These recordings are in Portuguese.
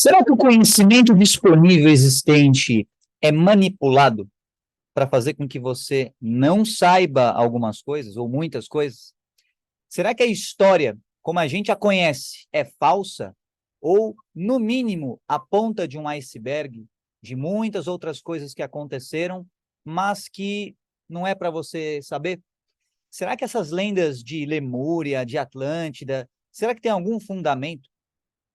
Será que o conhecimento disponível existente é manipulado para fazer com que você não saiba algumas coisas ou muitas coisas? Será que a história, como a gente a conhece, é falsa? Ou, no mínimo, a ponta de um iceberg de muitas outras coisas que aconteceram, mas que não é para você saber? Será que essas lendas de Lemúria, de Atlântida, será que tem algum fundamento?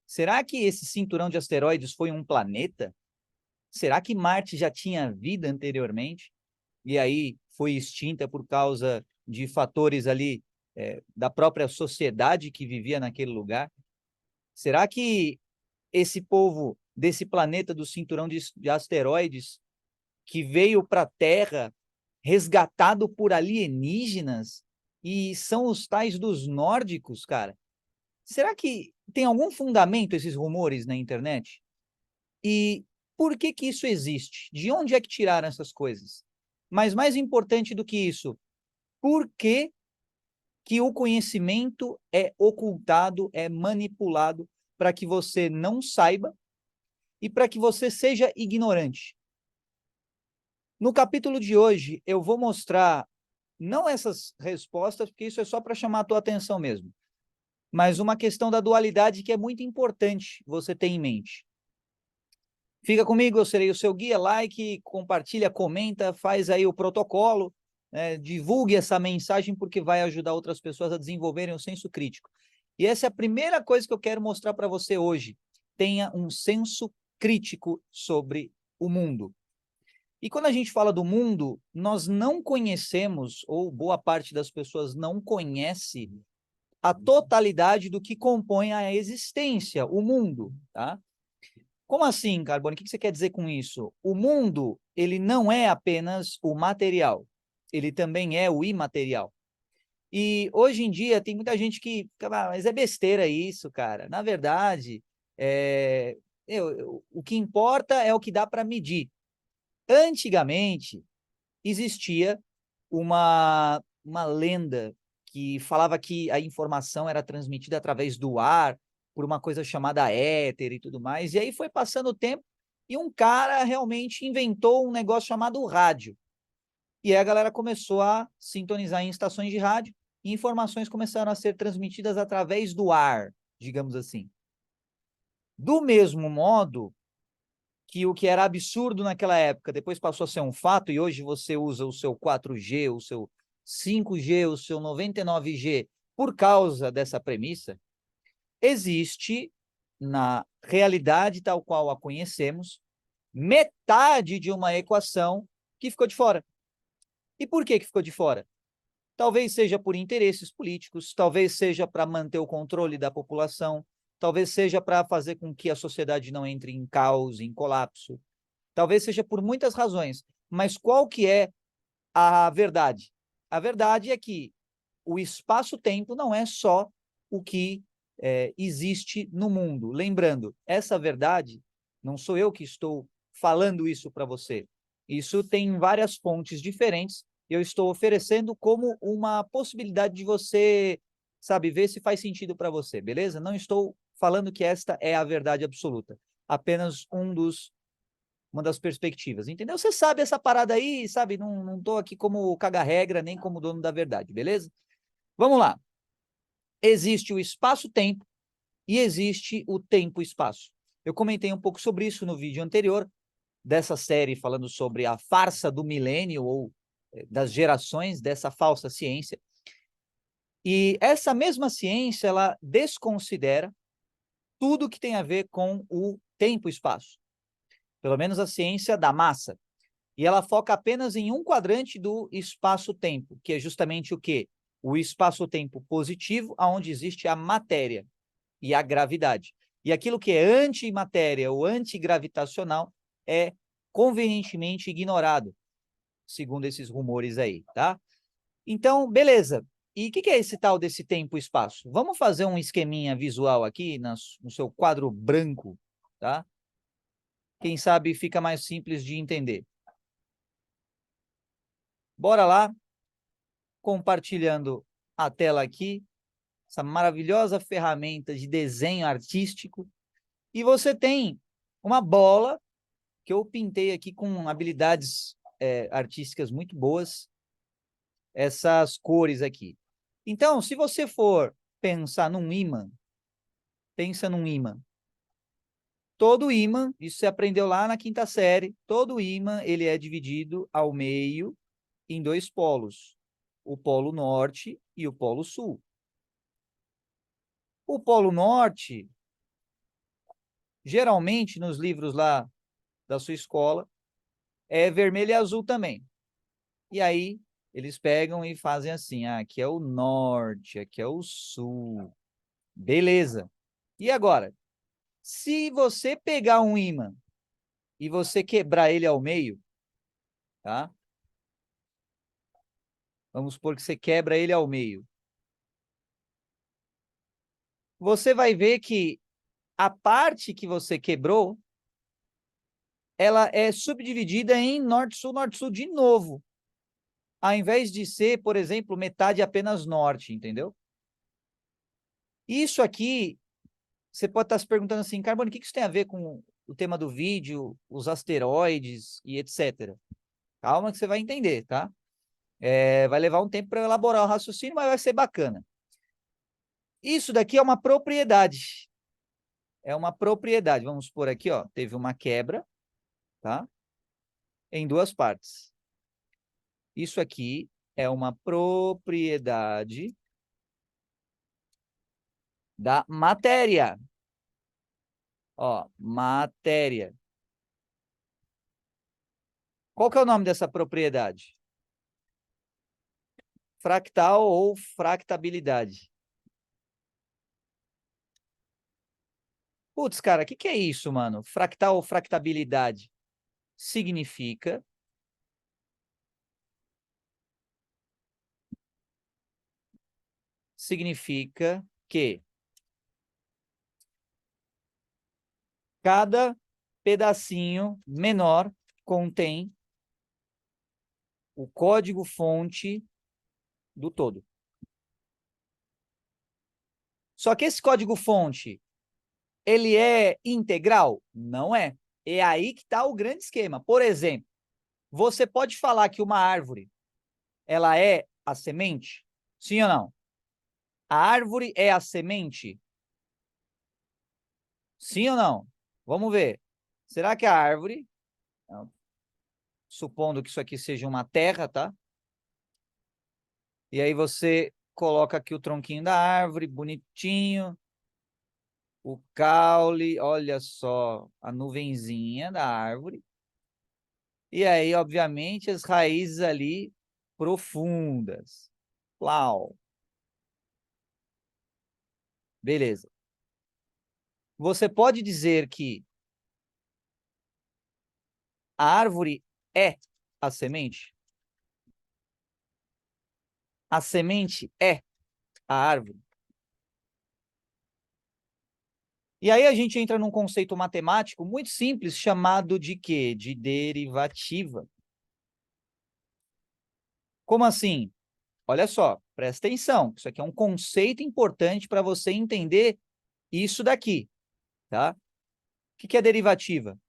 Será que esse cinturão de asteroides foi um planeta? Será que Marte já tinha vida anteriormente? E aí foi extinta por causa de fatores ali da própria sociedade que vivia naquele lugar? Será que esse povo desse planeta do cinturão de asteroides que veio para a Terra resgatado por alienígenas e são os tais dos nórdicos, cara? Será que tem algum fundamento esses rumores na internet? E por que que isso existe? De onde é que tiraram essas coisas? Mas mais importante do que isso, por que que o conhecimento é ocultado, é manipulado para que você não saiba e para que você seja ignorante? No capítulo de hoje, eu vou mostrar não essas respostas, porque isso é só para chamar a tua atenção mesmo, mas uma questão da dualidade que é muito importante você ter em mente. Fica comigo, eu serei o seu guia, like, compartilha, comenta, faz aí o protocolo, divulgue essa mensagem porque vai ajudar outras pessoas a desenvolverem o senso crítico. E essa é a primeira coisa que eu quero mostrar para você hoje. Tenha um senso crítico sobre o mundo. E quando a gente fala do mundo, nós não conhecemos, ou boa parte das pessoas não conhece, a totalidade do que compõe a existência, o mundo, tá? Como assim, Carbone? O que você quer dizer com isso? O mundo, ele não é apenas o material, ele também é o imaterial. E hoje em dia tem muita gente que, mas é besteira isso, cara. Na verdade, o que importa é o que dá para medir. Antigamente, existia uma lenda que falava que a informação era transmitida através do ar, por uma coisa chamada éter e tudo mais. E aí foi passando o tempo e um cara realmente inventou um negócio chamado rádio. E aí a galera começou a sintonizar em estações de rádio e informações começaram a ser transmitidas através do ar, digamos assim. Do mesmo modo que o que era absurdo naquela época depois passou a ser um fato e hoje você usa o seu 4G, o seu 5G, o seu 99G por causa dessa premissa, existe na realidade tal qual a conhecemos metade de uma equação que ficou de fora. E por que ficou de fora? Talvez seja por interesses políticos, talvez seja para manter o controle da população, talvez seja para fazer com que a sociedade não entre em caos, em colapso, talvez seja por muitas razões. Mas qual que é a verdade? A verdade é que o espaço-tempo não é só o que existe no mundo. Lembrando, essa verdade, não sou eu que estou falando isso para você. Isso tem várias fontes diferentes. Eu estou oferecendo como uma possibilidade de você, sabe, ver se faz sentido para você, beleza? Não estou falando que esta é a verdade absoluta. Apenas uma das perspectivas, entendeu? Você sabe essa parada aí, sabe? Não tô aqui como caga-regra, nem como dono da verdade, beleza? Vamos lá. Existe o espaço-tempo e existe o tempo-espaço. Eu comentei um pouco sobre isso no vídeo anterior, dessa série falando sobre a farsa do milênio ou das gerações dessa falsa ciência. E essa mesma ciência, ela desconsidera tudo que tem a ver com o tempo-espaço. Pelo menos a ciência da massa. E ela foca apenas em um quadrante do espaço-tempo, que é justamente o quê? O espaço-tempo positivo, onde existe a matéria e a gravidade. E aquilo que é antimatéria ou antigravitacional é convenientemente ignorado, segundo esses rumores aí, tá? Então, beleza. E o que é esse tal desse tempo e espaço? Vamos fazer um esqueminha visual aqui no seu quadro branco, tá? Quem sabe fica mais simples de entender. Bora lá, compartilhando a tela aqui, essa maravilhosa ferramenta de desenho artístico. E você tem uma bola que eu pintei aqui com habilidades artísticas muito boas, essas cores aqui. Então, se você for pensar num ímã, pensa num ímã. Todo ímã, isso você aprendeu lá na quinta série, todo ímã ele é dividido ao meio em dois polos, o polo norte e o polo sul. O polo norte, geralmente nos livros lá da sua escola, é vermelho e azul também. E aí eles pegam e fazem assim, aqui é o norte, aqui é o sul. Beleza. E agora, se você pegar um ímã e você quebrar ele ao meio, tá? Vamos supor que você quebra ele ao meio. Você vai ver que a parte que você quebrou, ela é subdividida em norte-sul de novo. Ao invés de ser, por exemplo, metade apenas norte, entendeu? Isso aqui, você pode estar se perguntando assim, Carbone, o que isso tem a ver com o tema do vídeo, os asteroides e etc. Calma que você vai entender, tá? Vai levar um tempo para elaborar o raciocínio, mas vai ser bacana. Isso daqui é uma propriedade. É uma propriedade. Vamos supor aqui, ó, teve uma quebra, tá? Em duas partes. Isso aqui é uma propriedade da matéria. Ó, matéria. Qual que é o nome dessa propriedade? Fractal ou fractabilidade. Putz, cara, o que é isso, mano? Fractal ou fractabilidade? Significa que cada pedacinho menor contém o código-fonte do todo. Só que esse código-fonte, ele é integral? Não é. É aí que está o grande esquema. Por exemplo, você pode falar que uma árvore, ela é a semente? Sim ou não? A árvore é a semente? Sim ou não? Vamos ver. Será que a árvore, supondo que isso aqui seja uma terra, tá? E aí você coloca aqui o tronquinho da árvore, bonitinho. O caule, olha só, a nuvenzinha da árvore. E aí, obviamente, as raízes ali profundas. Uau! Beleza. Você pode dizer que a árvore é a semente? A semente é a árvore? E aí a gente entra num conceito matemático muito simples chamado de quê? De derivativa. Como assim? Olha só, presta atenção. Isso aqui é um conceito importante para você entender isso daqui, tá? O que é derivativa?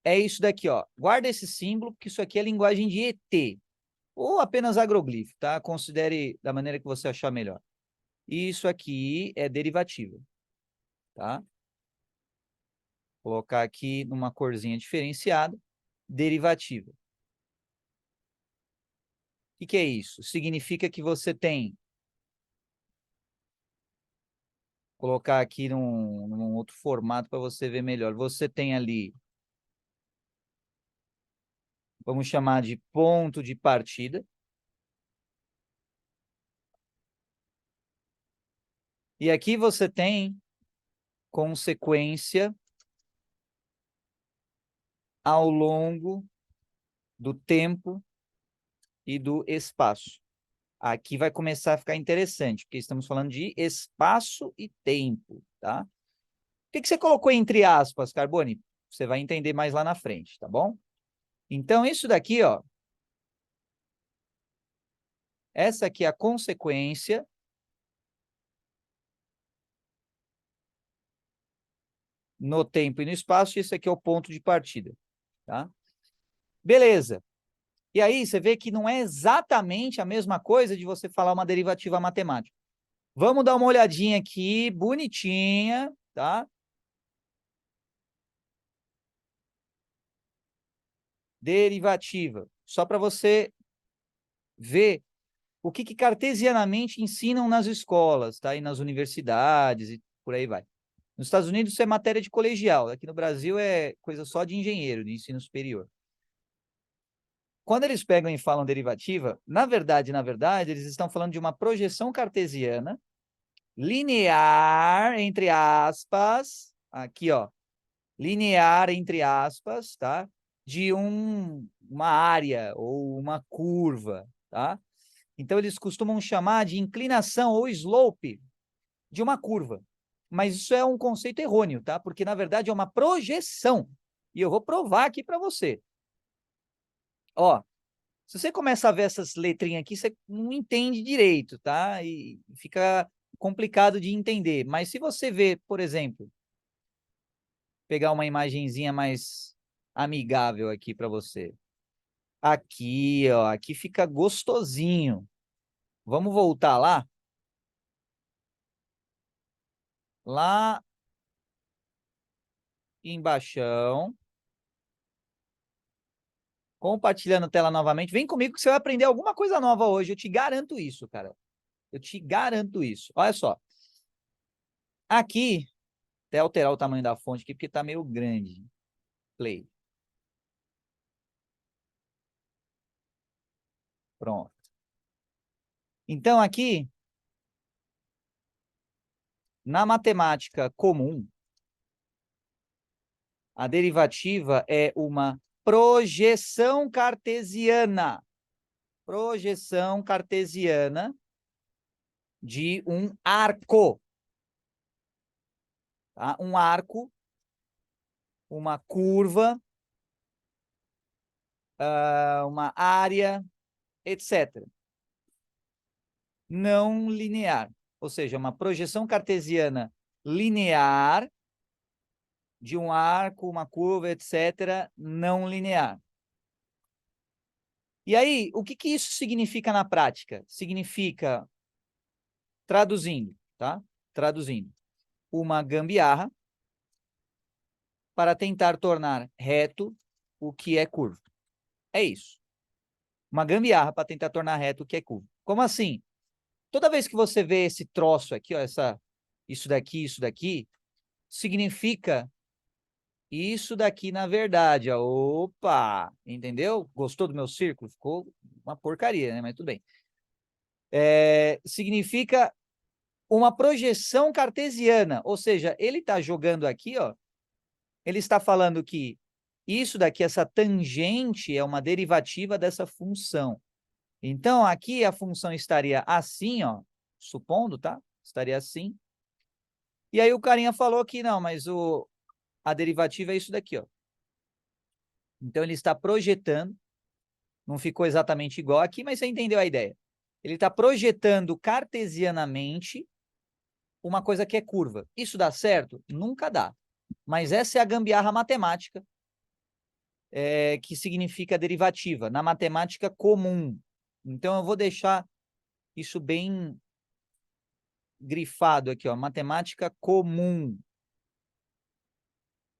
É isso daqui, ó. Guarda esse símbolo, porque isso aqui é linguagem de ET, ou apenas agroglifo, tá? Considere da maneira que você achar melhor. Isso aqui é derivativa, tá? Vou colocar aqui numa corzinha diferenciada, derivativa. O que é isso? Significa que você tem, vou colocar aqui num outro formato para você ver melhor. Você tem ali, vamos chamar de ponto de partida. E aqui você tem consequência ao longo do tempo e do espaço. Aqui vai começar a ficar interessante, porque estamos falando de espaço e tempo, tá? O que você colocou entre aspas, Carbone? Você vai entender mais lá na frente, tá bom? Então, isso daqui, ó, essa aqui é a consequência no tempo e no espaço, e esse aqui é o ponto de partida, tá? Beleza. E aí você vê que não é exatamente a mesma coisa de você falar uma derivativa matemática. Vamos dar uma olhadinha aqui, bonitinha, tá? Derivativa. Só para você ver o que cartesianamente ensinam nas escolas, tá? E nas universidades e por aí vai. Nos Estados Unidos isso é matéria de colegial, aqui no Brasil é coisa só de engenheiro, de ensino superior. Quando eles pegam e falam derivativa, na verdade, eles estão falando de uma projeção cartesiana linear, entre aspas, aqui, ó, linear, entre aspas, tá? De uma área ou uma curva, tá? Então, eles costumam chamar de inclinação ou slope de uma curva. Mas isso é um conceito errôneo, tá? Porque, na verdade, é uma projeção. E eu vou provar aqui para você. Ó, se você começa a ver essas letrinhas aqui, você não entende direito, tá? E fica complicado de entender. Mas se você ver, por exemplo, pegar uma imagenzinha mais amigável aqui para você. Aqui, ó, aqui fica gostosinho. Vamos voltar lá? Lá embaixão. Compartilhando tela novamente. Vem comigo que você vai aprender alguma coisa nova hoje. Eu te garanto isso, cara. Eu te garanto isso. Olha só. Aqui, até alterar o tamanho da fonte aqui, porque tá meio grande. Play. Pronto. Então, aqui, na matemática comum, a derivativa é uma projeção cartesiana. Projeção cartesiana de um arco. Tá? Um arco, uma curva, uma área, etc. Não linear. Ou seja, uma projeção cartesiana linear de um arco, uma curva, etc., não linear. E aí, o que isso significa na prática? Significa, traduzindo, tá? Traduzindo, uma gambiarra para tentar tornar reto o que é curvo. É isso. Uma gambiarra para tentar tornar reto o que é curvo. Como assim? Toda vez que você vê esse troço aqui, ó, isso daqui, significa isso daqui na verdade. Ó. Opa! Entendeu? Gostou do meu círculo? Ficou uma porcaria, né? Mas tudo bem. Significa uma projeção cartesiana, ou seja, ele está jogando aqui, ó, ele está falando que isso daqui, essa tangente, é uma derivativa dessa função. Então, aqui a função estaria assim, ó, supondo, tá? Estaria assim. E aí o carinha falou que não, mas a derivativa é isso daqui, ó. Então, ele está projetando, não ficou exatamente igual aqui, mas você entendeu a ideia. Ele está projetando cartesianamente uma coisa que é curva. Isso dá certo? Nunca dá. Mas essa é a gambiarra matemática, que significa derivativa, na matemática comum. Então, eu vou deixar isso bem grifado aqui, ó, matemática comum.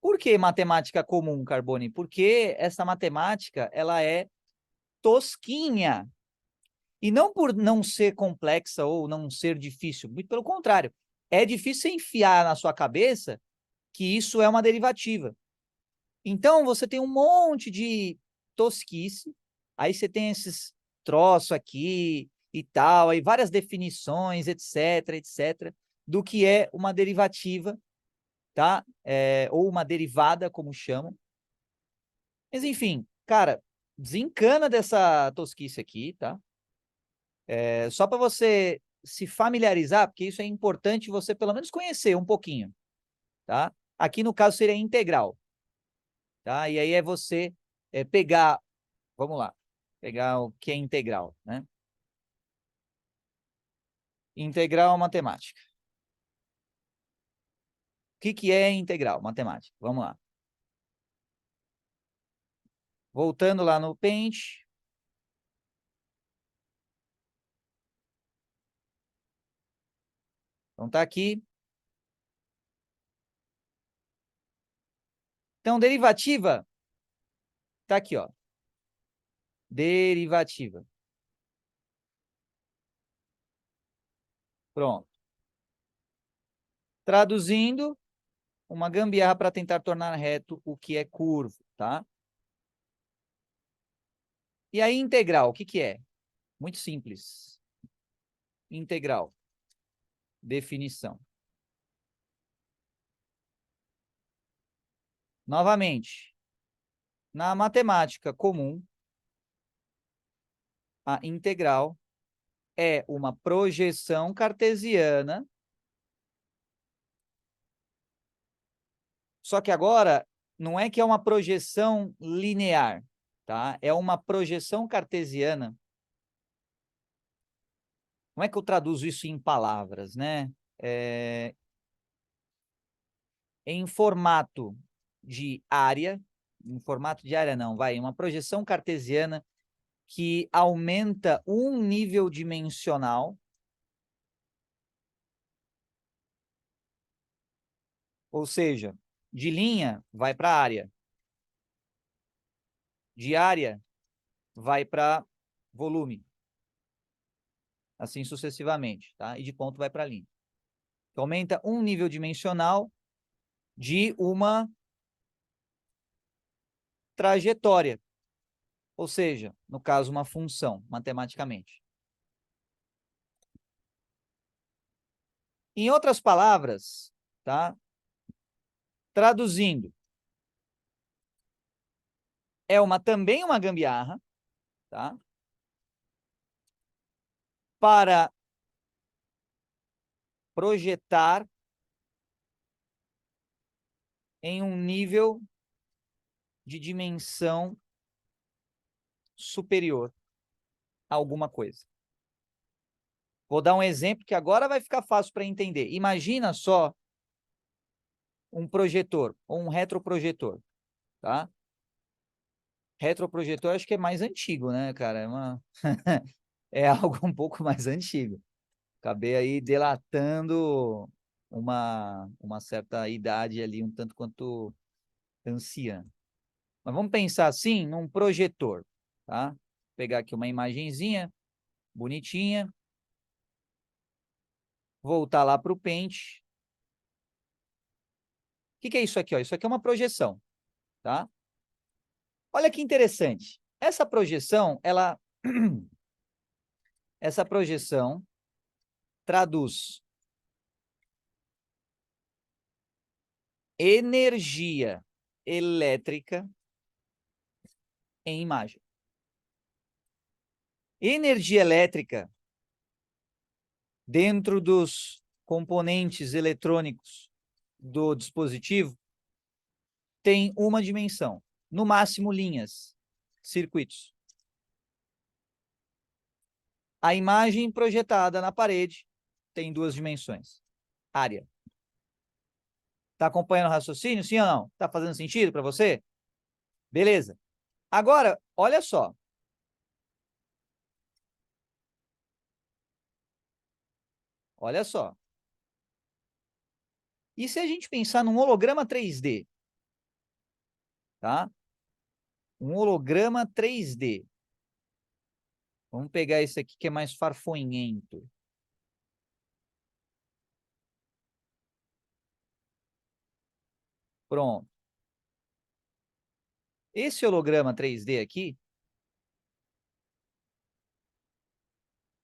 Por que matemática comum, Carbone? Porque essa matemática, ela é tosquinha. E não por não ser complexa ou não ser difícil, muito pelo contrário. É difícil você enfiar na sua cabeça que isso é uma derivativa. Então, você tem um monte de tosquice, aí você tem esses troços aqui e tal, aí várias definições, etc, etc, do que é uma derivativa, tá? Ou uma derivada, como chamam. Mas, enfim, cara, desencana dessa tosquice aqui, tá? Só para você se familiarizar, porque isso é importante você pelo menos conhecer um pouquinho, tá? Aqui no caso seria integral, tá? E aí é você pegar, vamos lá, pegar o que é integral, né? Integral matemática. que é integral? Matemática. Vamos lá. Voltando lá no Paint. Então, tá aqui. Então, derivativa. Tá aqui, ó. Derivativa. Pronto. Traduzindo, uma gambiarra para tentar tornar reto o que é curvo, tá? E aí, integral, o que é? Muito simples. Integral. Definição. Novamente, na matemática comum, a integral é uma projeção cartesiana, só que agora não é que é uma projeção linear, tá? É uma projeção cartesiana. Como é que eu traduzo isso em palavras, né? Em formato de área, em formato de área não, vai, uma projeção cartesiana que aumenta um nível dimensional, ou seja, de linha vai para área, de área vai para volume, assim sucessivamente, tá? E de ponto vai para linha. Então, aumenta um nível dimensional de uma trajetória, ou seja, no caso, uma função, matematicamente. Em outras palavras, tá? Traduzindo, é também uma gambiarra, tá? Para projetar em um nível de dimensão superior a alguma coisa. Vou dar um exemplo que agora vai ficar fácil para entender. Imagina só um projetor ou um retroprojetor, tá? Retroprojetor acho que é mais antigo, né, cara? É algo um pouco mais antigo. Acabei aí delatando uma certa idade ali, um tanto quanto anciã. Mas vamos pensar assim, num projetor, tá? Vou pegar aqui uma imagenzinha bonitinha, voltar lá para o Paint. O que é isso aqui? Ó? Isso aqui é uma projeção, tá? Olha que interessante. Essa projeção traduz energia elétrica em imagem. Energia elétrica dentro dos componentes eletrônicos do dispositivo tem uma dimensão, no máximo linhas, circuitos. A imagem projetada na parede tem duas dimensões, área. Está acompanhando o raciocínio, sim ou não? Está fazendo sentido para você? Beleza. Agora, olha só. Olha só. E se a gente pensar num holograma 3D? Tá? Um holograma 3D. Vamos pegar esse aqui que é mais farfonhento. Pronto. Esse holograma 3D aqui,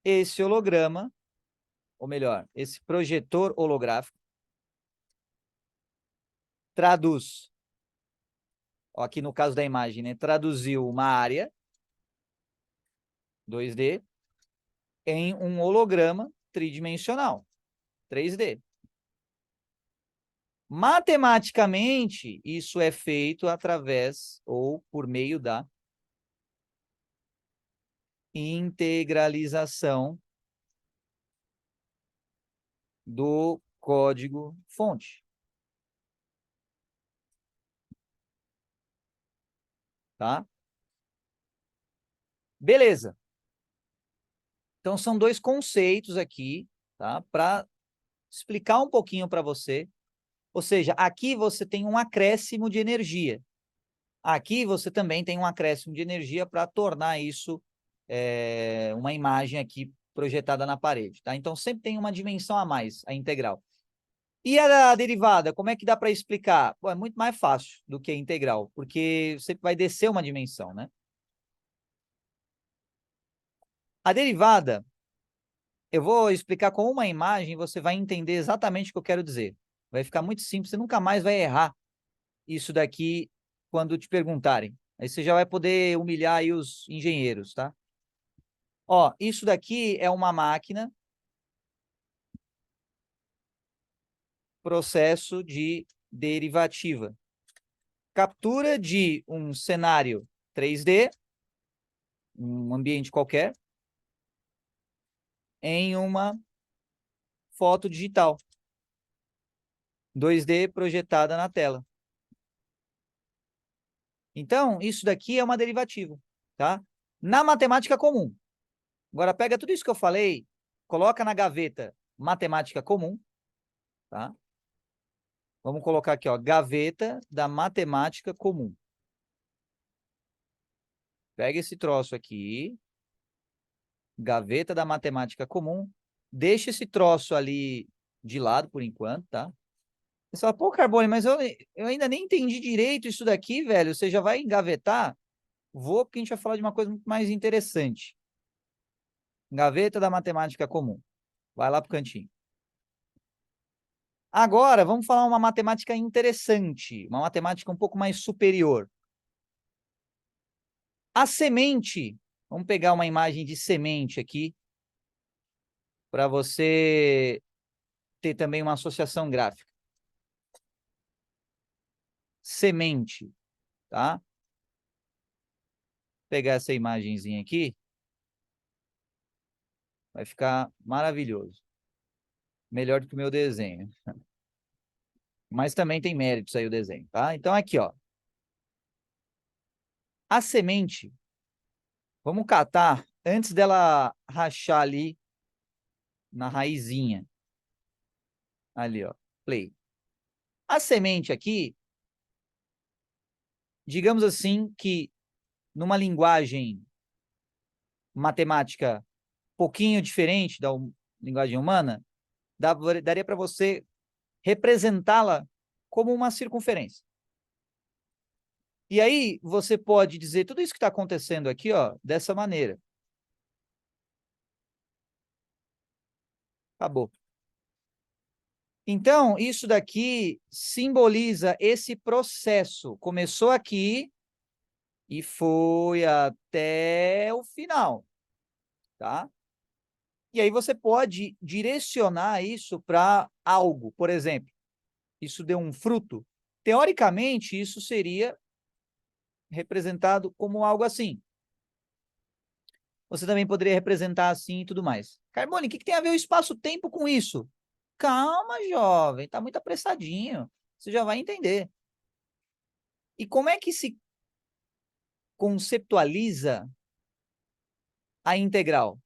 esse holograma, ou melhor, esse projetor holográfico, traduz, ó, aqui no caso da imagem, né, traduziu uma área 2D em um holograma tridimensional 3D. Matematicamente, isso é feito através ou por meio da integralização do código-fonte. tá? Beleza. Então, são dois conceitos aqui, tá? Para explicar um pouquinho para você. Ou seja, aqui você tem um acréscimo de energia. Aqui você também tem um acréscimo de energia para tornar isso uma imagem aqui projetada na parede, tá? Então, sempre tem uma dimensão a mais, a integral. E a derivada, como é que dá para explicar? Pô, é muito mais fácil do que a integral, porque você vai descer uma dimensão, né? A derivada, eu vou explicar com uma imagem, você vai entender exatamente o que eu quero dizer. Vai ficar muito simples, você nunca mais vai errar isso daqui quando te perguntarem. Aí você já vai poder humilhar aí os engenheiros, tá? Ó, isso daqui é uma máquina, processo de derivativa. Captura de um cenário 3D, um ambiente qualquer, em uma foto digital 2D projetada na tela. Então, isso daqui é uma derivativa, tá? Na matemática comum. Agora, pega tudo isso que eu falei, coloca na gaveta matemática comum, tá? Vamos colocar aqui, ó, gaveta da matemática comum. Pega esse troço aqui, gaveta da matemática comum, deixa esse troço ali de lado por enquanto, tá? Você fala, pô, Carbone, mas eu ainda nem entendi direito isso daqui, velho. Você já vai engavetar? Vou, porque a gente vai falar de uma coisa muito mais interessante. Gaveta da matemática comum. Vai lá pro cantinho. Agora, vamos falar uma matemática interessante, uma matemática um pouco mais superior. A semente, vamos pegar uma imagem de semente aqui, para você ter também uma associação gráfica. Semente, tá? Vou pegar essa imagenzinha aqui, vai ficar maravilhoso. Melhor do que o meu desenho. Mas também tem méritos aí o desenho, tá? Então aqui, ó. A semente, vamos catar antes dela rachar ali na raizinha. Ali, ó. Play. A semente aqui, digamos assim que numa linguagem matemática pouquinho diferente da linguagem humana, daria para você representá-la como uma circunferência. E aí você pode dizer tudo isso que está acontecendo aqui, ó, dessa maneira. Acabou. Então, isso daqui simboliza esse processo. Começou aqui e foi até o final, tá? E aí você pode direcionar isso para algo. Por exemplo, isso deu um fruto. Teoricamente, isso seria representado como algo assim. Você também poderia representar assim e tudo mais. Carbone, o que tem a ver o espaço-tempo com isso? Calma, jovem, tá muito apressadinho. Você já vai entender. E como é que se conceptualiza a integral?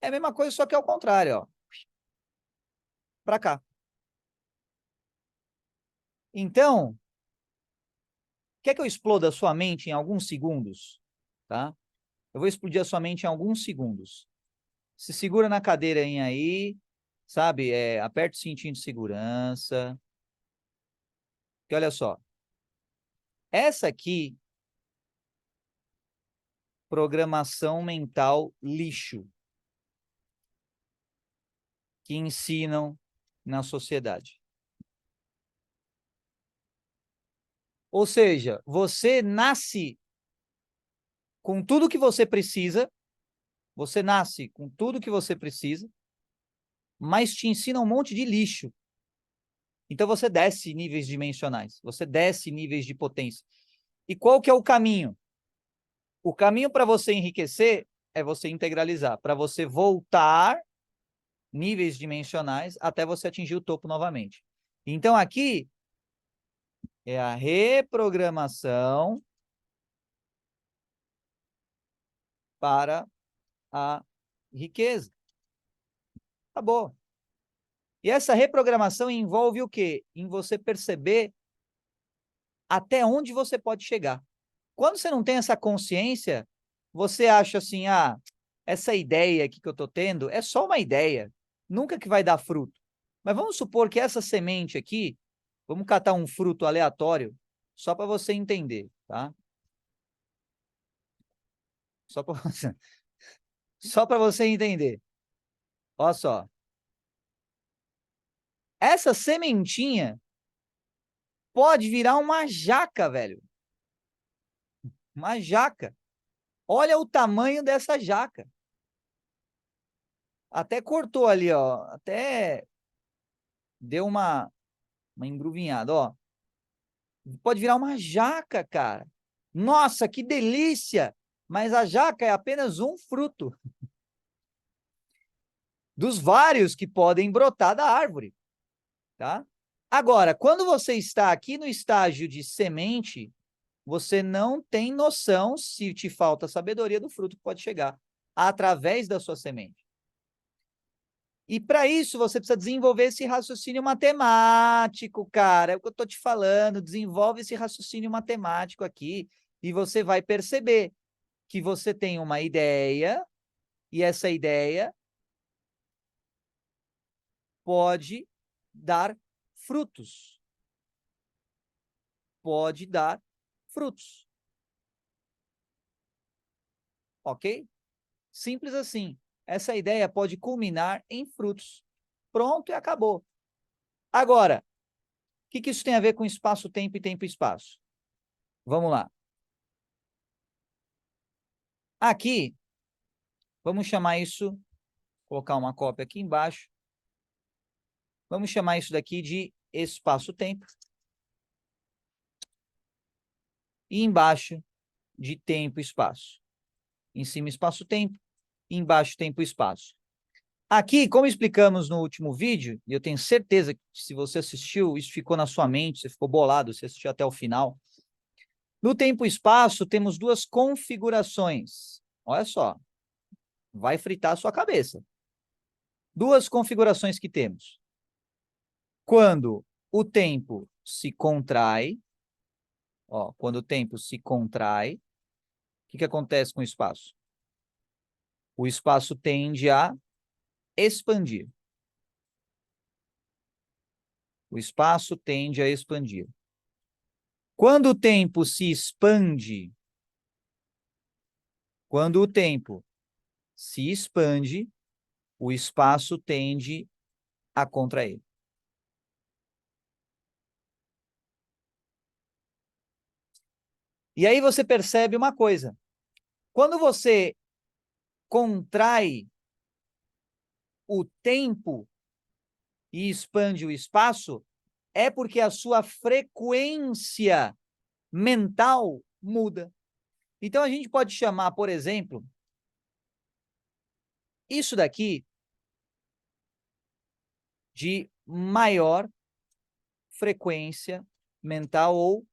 É a mesma coisa, só que ao contrário, ó. Para cá. Então, quer que eu exploda a sua mente em alguns segundos? Tá? Eu vou explodir a sua mente em alguns segundos. Se segura na cadeira aí, sabe? Aperta o cintinho de segurança. Que olha só. Essa aqui, programação mental lixo, que ensinam na sociedade. Ou seja, você nasce com tudo que você precisa, você nasce com tudo que você precisa, mas te ensina um monte de lixo. Então você desce níveis dimensionais, você desce níveis de potência. E qual que é o caminho? O caminho para você enriquecer é você integralizar, para você voltar níveis dimensionais até você atingir o topo novamente. Então aqui é a reprogramação para a riqueza. Acabou. E essa reprogramação envolve o quê? Em você perceber até onde você pode chegar. Quando você não tem essa consciência, você acha assim, essa ideia aqui que eu estou tendo é só uma ideia, nunca que vai dar fruto. Mas vamos supor que essa semente aqui, vamos catar um fruto aleatório, só para você entender, tá? Só para você, só para você entender. Olha só. Essa sementinha pode virar uma jaca, velho. Uma jaca. Olha o tamanho dessa jaca. Até cortou ali, ó. Até deu uma engruvinhada, ó. Pode virar uma jaca, cara. Nossa, que delícia! Mas a jaca é apenas um fruto dos vários que podem brotar da árvore, tá? Agora, quando você está aqui no estágio de semente, você não tem noção se te falta sabedoria do fruto que pode chegar através da sua semente. E para isso você precisa desenvolver esse raciocínio matemático, cara. É o que eu estou te falando. Desenvolve esse raciocínio matemático aqui e você vai perceber que você tem uma ideia e essa ideia pode dar frutos. Pode dar frutos. Ok? Simples assim. Essa ideia pode culminar em frutos. Pronto e acabou. Agora, o que isso tem a ver com espaço-tempo e tempo-espaço? Vamos lá. Aqui, vamos chamar isso, colocar uma cópia aqui embaixo. Vamos chamar isso daqui de espaço-tempo. E embaixo de tempo-espaço. Em cima, espaço-tempo. Embaixo, tempo-espaço. Aqui, como explicamos no último vídeo, e eu tenho certeza que se você assistiu, isso ficou na sua mente, você ficou bolado, você assistiu até o final. No tempo e espaço, temos duas configurações. Olha só, vai fritar a sua cabeça. Duas configurações que temos. Quando o tempo se contrai, ó, quando o tempo se contrai, o que acontece com o espaço? O espaço tende a expandir. O espaço tende a expandir. Quando o tempo se expande, quando o tempo se expande, o espaço tende a contrair. E aí você percebe uma coisa. Quando você contrai o tempo e expande o espaço, é porque a sua frequência mental muda. Então a gente pode chamar, por exemplo, isso daqui de maior frequência mental ou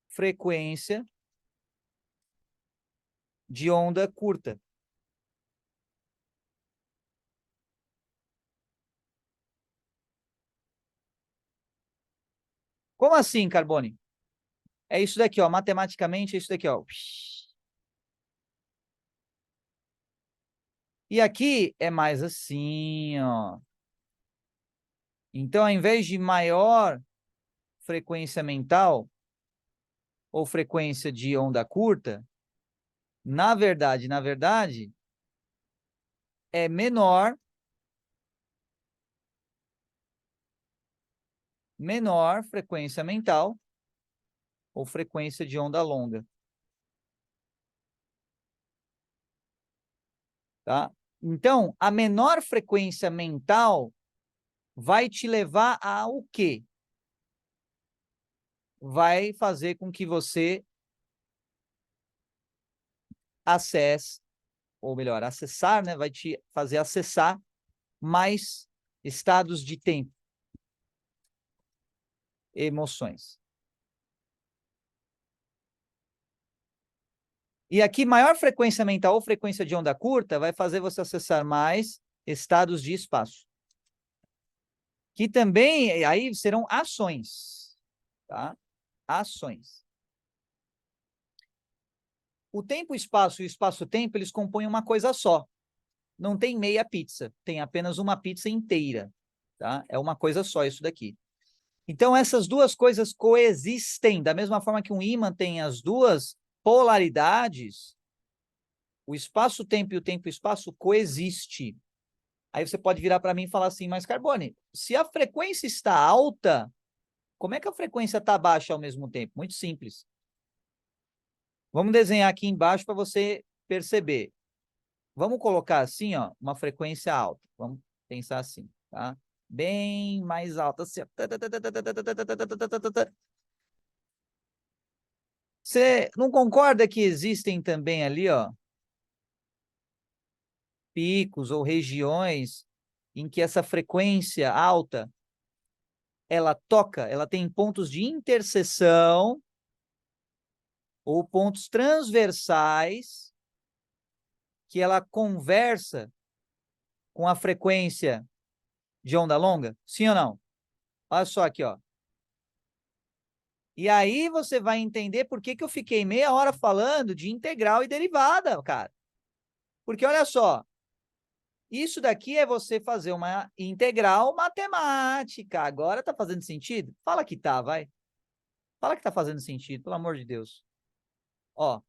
frequência de onda curta. Como assim, Carbone? É isso daqui, ó. Matematicamente é isso daqui, ó. E aqui é mais assim, ó. Então, ao invés de maior frequência mental ou frequência de onda curta, na verdade, é menor frequência mental ou frequência de onda longa. Tá? Então, a menor frequência mental vai te levar ao quê? Vai fazer com que você acesse, ou melhor, acessar, né? Vai te fazer acessar mais estados de tempo, emoções. E aqui, maior frequência mental ou frequência de onda curta vai fazer você acessar mais estados de espaço. Que também, aí serão ações, tá? Ações. O tempo-espaço e o espaço-tempo, eles compõem uma coisa só. Não tem meia pizza, tem apenas uma pizza inteira, tá? É uma coisa só isso daqui. Então, essas duas coisas coexistem, da mesma forma que um ímã tem as duas polaridades, o espaço-tempo e o tempo-espaço coexistem. Aí você pode virar para mim e falar assim, mas Carbone, se a frequência está alta, como é que a frequência está baixa ao mesmo tempo? Muito simples. Vamos desenhar aqui embaixo para você perceber. Vamos colocar assim, ó, uma frequência alta. Vamos pensar assim, tá? Bem mais alta. Assim, você não concorda que existem também ali, ó, picos ou regiões em que essa frequência alta ela toca, ela tem pontos de interseção ou pontos transversais que ela conversa com a frequência de onda longa? Sim ou não? Olha só aqui, ó. E aí você vai entender por que eu fiquei meia hora falando de integral e derivada, cara. Porque olha só, isso daqui é você fazer uma integral matemática. Agora tá fazendo sentido? Fala que tá, vai. Fala que tá fazendo sentido, pelo amor de Deus. Ó,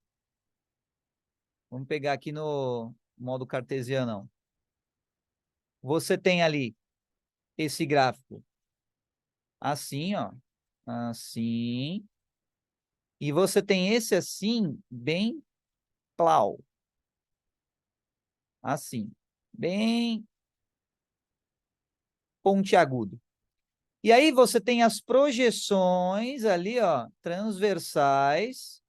vamos pegar aqui no modo cartesiano. Você tem ali esse gráfico assim, ó. Assim. E você tem esse assim, bem plau. Assim. Bem pontiagudo. E aí você tem as projeções ali, ó, transversais.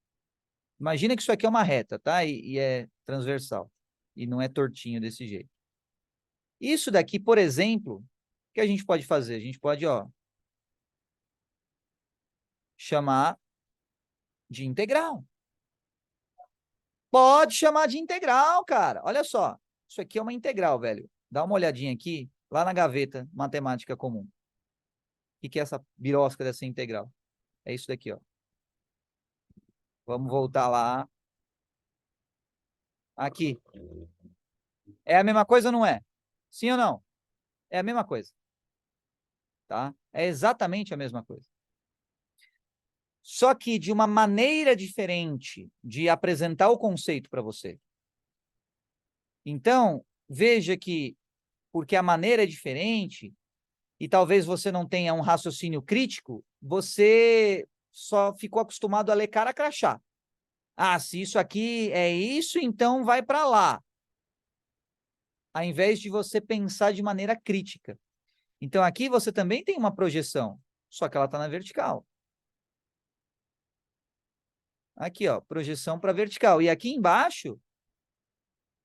Imagina que isso aqui é uma reta, tá? E é transversal. E não é tortinho desse jeito. Isso daqui, por exemplo, o que a gente pode fazer? A gente pode, ó, chamar de integral. Pode chamar de integral, cara. Olha só. Isso aqui é uma integral, velho. Dá uma olhadinha aqui, lá na gaveta, matemática comum. O que é essa birosca dessa integral? É isso daqui, ó. Vamos voltar lá. Aqui. É a mesma coisa ou não é? Sim ou não? É a mesma coisa, tá? É exatamente a mesma coisa. Só que de uma maneira diferente de apresentar o conceito para você. Então, veja que, porque a maneira é diferente, e talvez você não tenha um raciocínio crítico, você só ficou acostumado a ler cara crachá. Ah, se isso aqui é isso, então vai para lá. Ao invés de você pensar de maneira crítica. Então, aqui você também tem uma projeção, só que ela está na vertical. Aqui, ó, projeção para vertical. E aqui embaixo,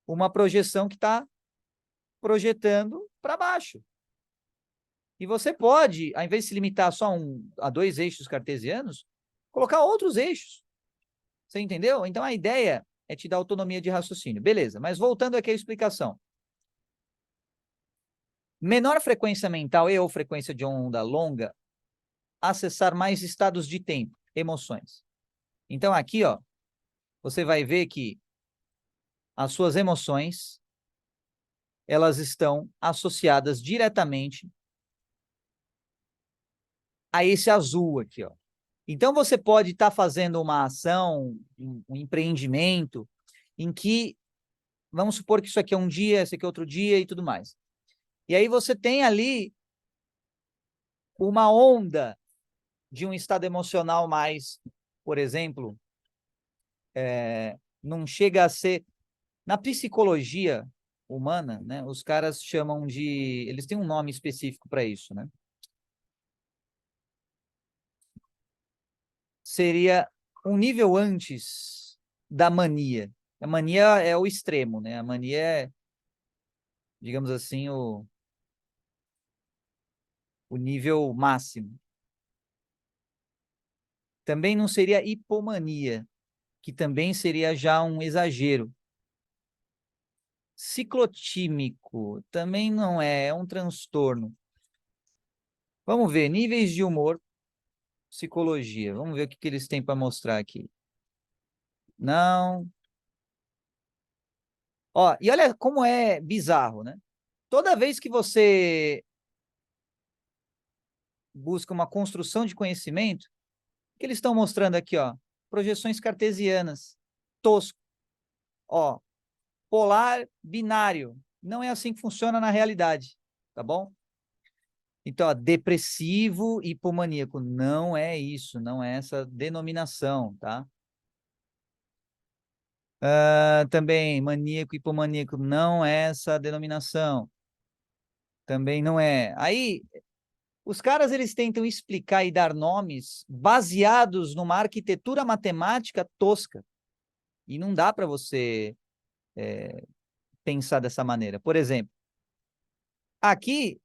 uma projeção que está projetando para baixo. E você pode, ao invés de se limitar só a dois eixos cartesianos, colocar outros eixos. Você entendeu? Então, a ideia é te dar autonomia de raciocínio. Beleza, mas voltando aqui à explicação. Menor frequência mental e ou frequência de onda longa, acessar mais estados de tempo, emoções. Então, aqui, ó, você vai ver que as suas emoções, elas estão associadas diretamente a esse azul aqui, ó. Então, você pode estar fazendo uma ação, um empreendimento, em que, vamos supor que isso aqui é um dia, esse aqui é outro dia e tudo mais. E aí você tem ali uma onda de um estado emocional mais, por exemplo, não chega a ser... Na psicologia humana, né, os caras chamam de... Eles têm um nome específico para isso, né? Seria um nível antes da mania. A mania é o extremo, né? A mania é, digamos assim, o nível máximo. Também não seria hipomania, que também seria já um exagero. Ciclotímico também não é, é um transtorno. Vamos ver, níveis de humor, psicologia. Vamos ver o que, que eles têm para mostrar aqui. Não. Ó, e olha como é bizarro, né? Toda vez que você busca uma construção de conhecimento, o que eles estão mostrando aqui, ó? Projeções cartesianas. Tosco. Ó, polar binário. Não é assim que funciona na realidade, tá bom? Então, ó, depressivo, hipomaníaco. Não é isso, não é essa denominação, tá? Também, maníaco, hipomaníaco. Não é essa denominação. Também não é. Aí, os caras, eles tentam explicar e dar nomes baseados numa arquitetura matemática tosca. E não dá para você pensar dessa maneira. Por exemplo, aqui,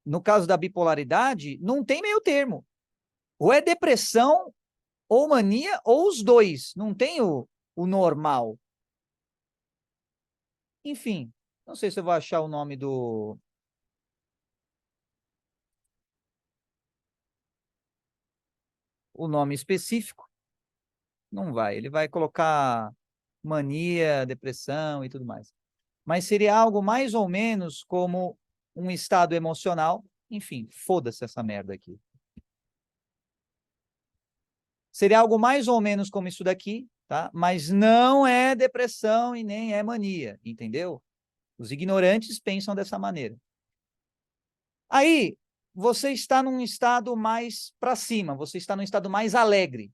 no caso da bipolaridade, não tem meio termo. Ou é depressão, ou mania, ou os dois. Não tem o normal. Enfim, não sei se eu vou achar o nome específico. Não vai. Ele vai colocar mania, depressão e tudo mais. Mas seria algo mais ou menos como um estado emocional. Enfim, foda-se essa merda aqui. Seria algo mais ou menos como isso daqui, tá? Mas não é depressão e nem é mania, entendeu? Os ignorantes pensam dessa maneira. Aí, você está num estado mais para cima, você está num estado mais alegre.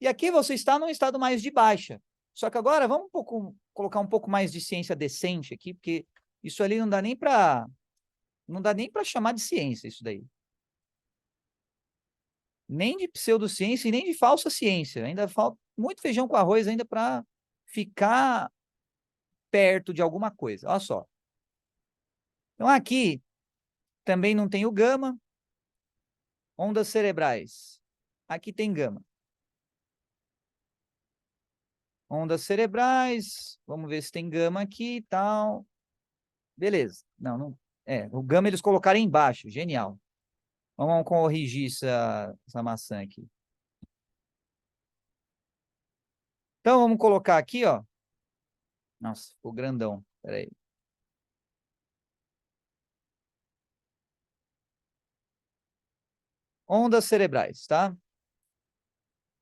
E aqui você está num estado mais de baixa. Só que agora vamos colocar um pouco mais de ciência decente aqui, porque isso ali não dá nem para chamar de ciência isso daí. Nem de pseudociência e nem de falsa ciência. Ainda falta muito feijão com arroz ainda para ficar perto de alguma coisa. Olha só. Então aqui também não tem o gama, ondas cerebrais. Aqui tem gama. Ondas cerebrais, vamos ver se tem gama aqui e tal. Beleza. Não, não. É, o gama eles colocaram embaixo, genial. Vamos corrigir essa maçã aqui. Então vamos colocar aqui, ó. Nossa, ficou grandão. Peraí. Ondas cerebrais, tá? O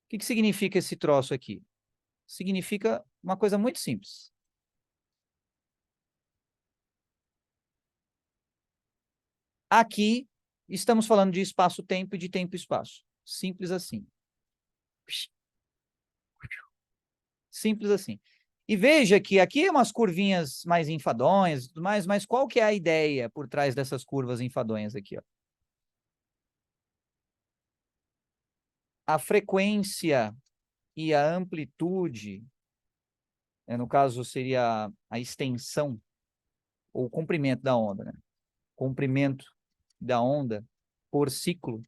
que significa esse troço aqui? Significa uma coisa muito simples. Aqui estamos falando de espaço-tempo e de tempo-espaço. Simples assim. Simples assim. E veja que aqui é umas curvinhas mais enfadonhas e tudo mais, mas qual que é a ideia por trás dessas curvas enfadonhas aqui, ó? A frequência e a amplitude, no caso seria a extensão ou o comprimento da onda, né? Comprimento da onda por ciclo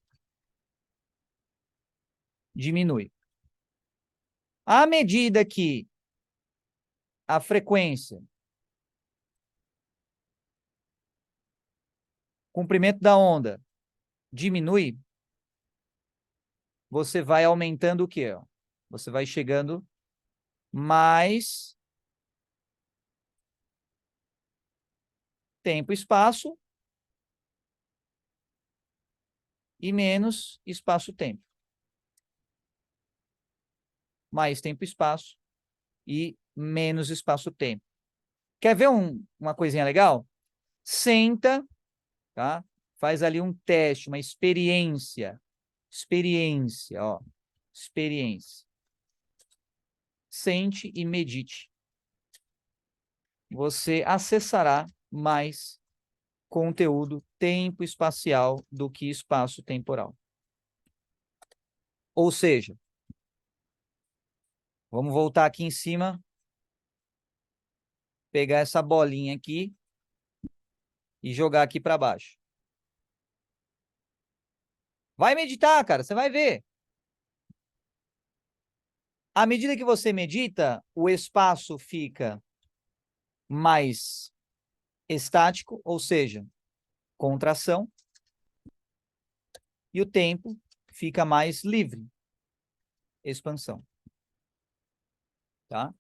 diminui. À medida que a frequência, comprimento da onda diminui, você vai aumentando o quê? Você vai chegando mais tempo e espaço e menos espaço-tempo. Mais tempo e espaço e menos espaço-tempo. Quer ver uma coisinha legal? Senta, tá? Faz ali um teste, uma experiência. Experiência, ó. Experiência. Sente e medite. Você acessará mais conteúdo tempo espacial do que espaço temporal. Ou seja, vamos voltar aqui em cima, pegar essa bolinha aqui e jogar aqui para baixo. Vai meditar, cara, você vai ver. À medida que você medita, o espaço fica mais estático, ou seja, contração, e o tempo fica mais livre, expansão, tá?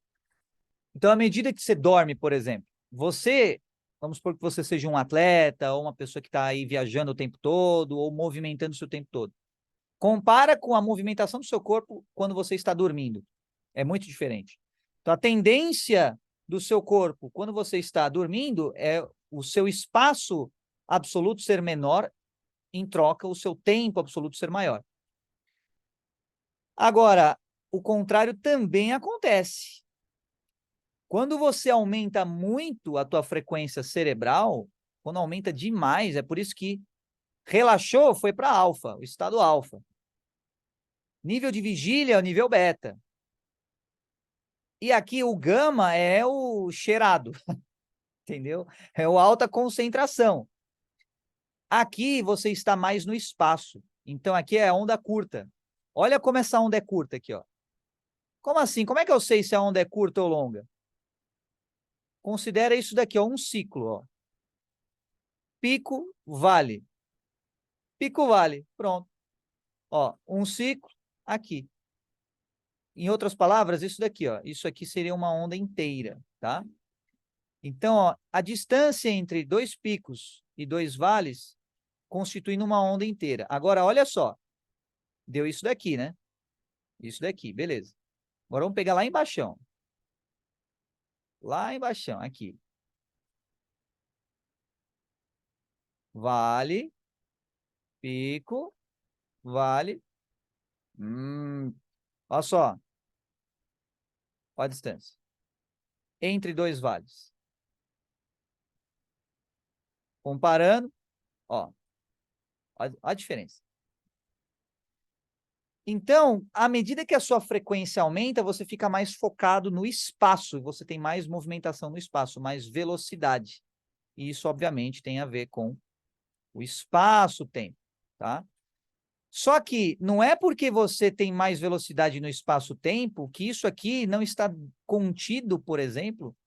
Então, à medida que você dorme, por exemplo, vamos supor que você seja um atleta ou uma pessoa que está aí viajando o tempo todo ou movimentando-se o tempo todo. Compara com a movimentação do seu corpo quando você está dormindo. É muito diferente. Então, a tendência do seu corpo quando você está dormindo é o seu espaço absoluto ser menor, em troca, o seu tempo absoluto ser maior. Agora, o contrário também acontece. Quando você aumenta muito a tua frequência cerebral, quando aumenta demais, é por isso que relaxou, foi para alfa, o estado alfa. Nível de vigília é o nível beta. E aqui o gama é o cheirado, entendeu? É o alta concentração. Aqui você está mais no espaço. Então aqui é a onda curta. Olha como essa onda é curta aqui, ó. Como assim? Como é que eu sei se a onda é curta ou longa? Considera isso daqui, ó, um ciclo, ó. Pico, vale. Pico, vale. Pronto. Ó, um ciclo aqui. Em outras palavras, isso daqui, ó. Isso aqui seria uma onda inteira, tá? Então, ó, a distância entre dois picos e dois vales constituindo uma onda inteira. Agora, olha só. Deu isso daqui, né? Isso daqui, beleza. Agora vamos pegar lá embaixo. Lá embaixo, aqui. Vale, pico, vale. Olha só. Olha a distância. Entre dois vales. Comparando, ó. Olha a diferença. Então, à medida que a sua frequência aumenta, você fica mais focado no espaço, você tem mais movimentação no espaço, mais velocidade. E isso, obviamente, tem a ver com o espaço-tempo, tá? Só que não é porque você tem mais velocidade no espaço-tempo que isso aqui não está contido, por exemplo,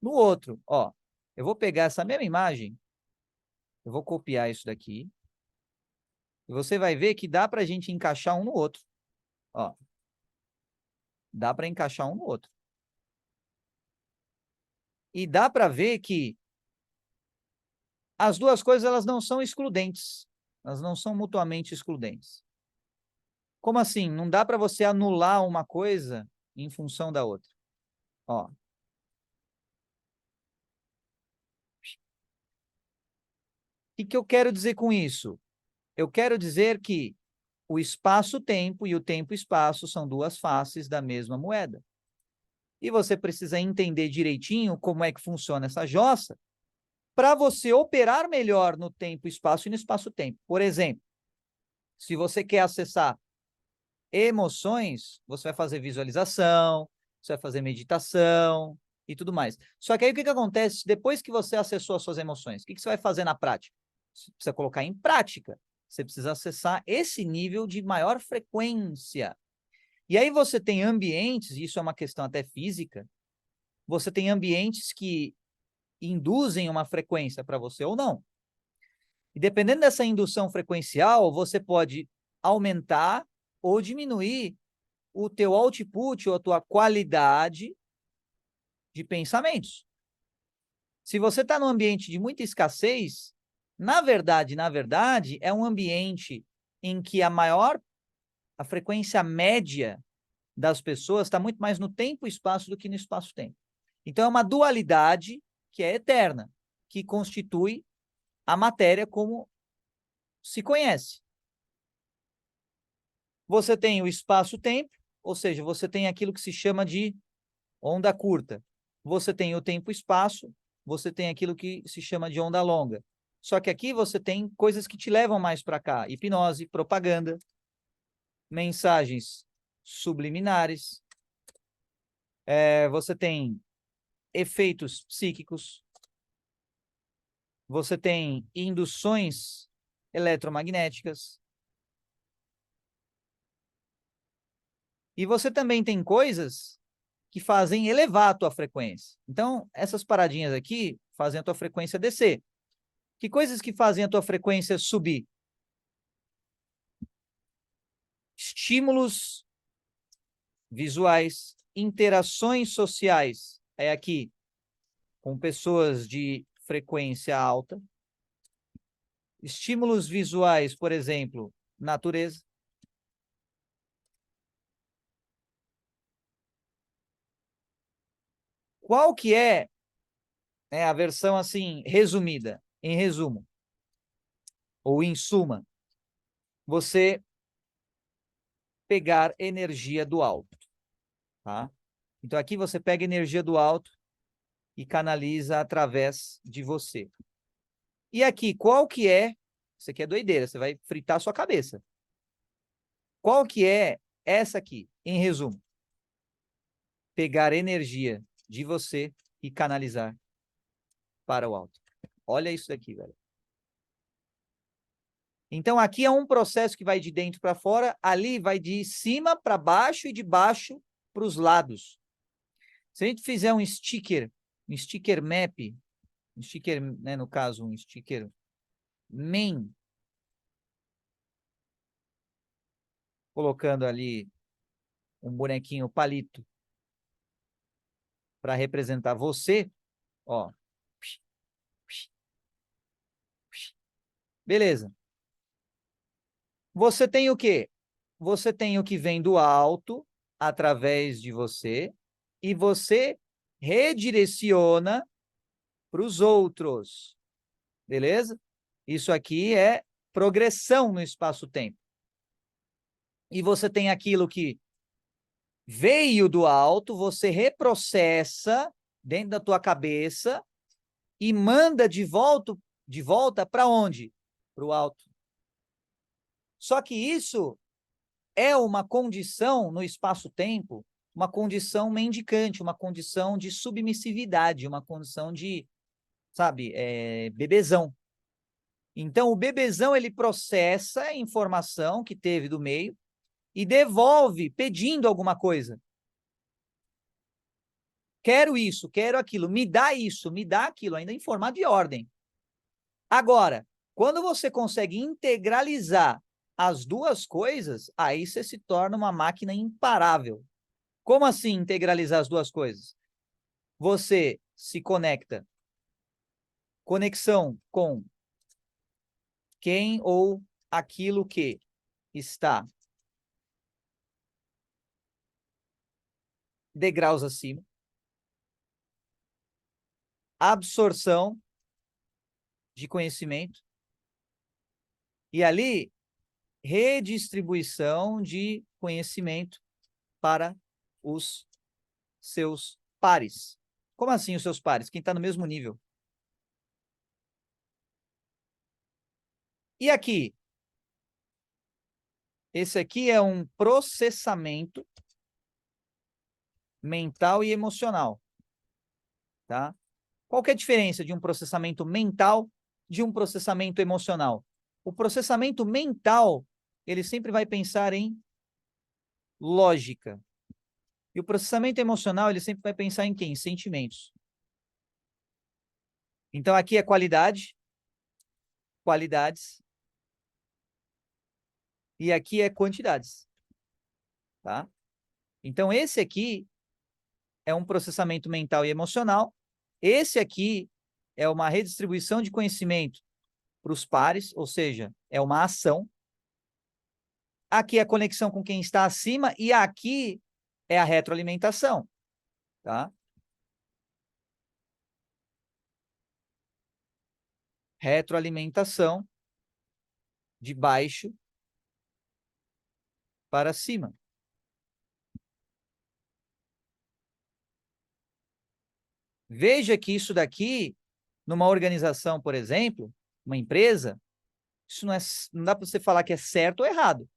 no outro. Ó, eu vou pegar essa mesma imagem, eu vou copiar isso daqui, e você vai ver que dá para a gente encaixar um no outro. Ó, dá para encaixar um no outro. E dá para ver que as duas coisas elas não são excludentes. Elas não são mutuamente excludentes. Como assim? Não dá para você anular uma coisa em função da outra. Ó. O que eu quero dizer com isso? Eu quero dizer que o espaço-tempo e o tempo-espaço são duas faces da mesma moeda. E você precisa entender direitinho como é que funciona essa jossa para você operar melhor no tempo-espaço e no espaço-tempo. Por exemplo, se você quer acessar emoções, você vai fazer visualização, você vai fazer meditação e tudo mais. Só que aí o que acontece depois que você acessou as suas emoções? O que você vai fazer na prática? Você precisa colocar em prática. Você precisa acessar esse nível de maior frequência. E aí você tem ambientes, isso é uma questão até física, você tem ambientes que induzem uma frequência para você ou não. E dependendo dessa indução frequencial, você pode aumentar ou diminuir o teu output ou a tua qualidade de pensamentos. Se você está num ambiente de muita escassez, na verdade, é um ambiente em que a frequência média das pessoas está muito mais no tempo e espaço do que no espaço-tempo. Então, é uma dualidade que é eterna, que constitui a matéria como se conhece. Você tem o espaço-tempo, ou seja, você tem aquilo que se chama de onda curta. Você tem o tempo-espaço, você tem aquilo que se chama de onda longa. Só que aqui você tem coisas que te levam mais para cá: hipnose, propaganda, mensagens subliminares, você tem efeitos psíquicos, você tem induções eletromagnéticas. E você também tem coisas que fazem elevar a tua frequência. Então, essas paradinhas aqui fazem a tua frequência descer. Que coisas que fazem a tua frequência subir? Estímulos visuais, interações sociais, é aqui, com pessoas de frequência alta. Estímulos visuais, por exemplo, natureza. Qual que é, né, a versão assim, resumida, em resumo, ou em suma? Você pegar energia do alto, tá? Então aqui você pega energia do alto e canaliza através de você. E aqui, qual que é? Isso aqui é doideira, você vai fritar a sua cabeça. Qual que é essa aqui, em resumo? Pegar energia de você e canalizar para o alto. Olha isso daqui, velho. Então, aqui é um processo que vai de dentro para fora, ali vai de cima para baixo e de baixo para os lados. Se a gente fizer um sticker map, um sticker, né, no caso, um sticker main, colocando ali um bonequinho palito para representar você, ó. Beleza. Você tem o quê? Você tem o que vem do alto, através de você, e você redireciona para os outros. Beleza? Isso aqui é progressão no espaço-tempo. E você tem aquilo que veio do alto, você reprocessa dentro da tua cabeça e manda de volta para onde? Para o alto. Só que isso é uma condição no espaço-tempo, uma condição mendicante, uma condição de submissividade, uma condição de, sabe, bebezão. Então, o bebezão, ele processa a informação que teve do meio e devolve pedindo alguma coisa. Quero isso, quero aquilo, me dá isso, me dá aquilo, ainda em formato de ordem. Agora, quando você consegue integralizar as duas coisas, aí você se torna uma máquina imparável. Como assim integralizar as duas coisas? Você se conecta. Conexão com quem ou aquilo que está degraus acima. Absorção de conhecimento. E ali, redistribuição de conhecimento para os seus pares. Como assim os seus pares? Quem está no mesmo nível. E aqui? Esse aqui é um processamento mental e emocional, tá? Qual que é a diferença de um processamento mental de um processamento emocional? O processamento mental, ele sempre vai pensar em lógica. E o processamento emocional, ele sempre vai pensar em quê? Em sentimentos. Então, aqui é qualidade, qualidades, e aqui é quantidades, tá? Então, esse aqui é um processamento mental e emocional. Esse aqui é uma redistribuição de conhecimento para os pares, ou seja, é uma ação. Aqui é a conexão com quem está acima e aqui é a retroalimentação, tá? Retroalimentação de baixo para cima. Veja que isso daqui, numa organização, por exemplo, uma empresa, isso não dá para você falar que é certo ou errado.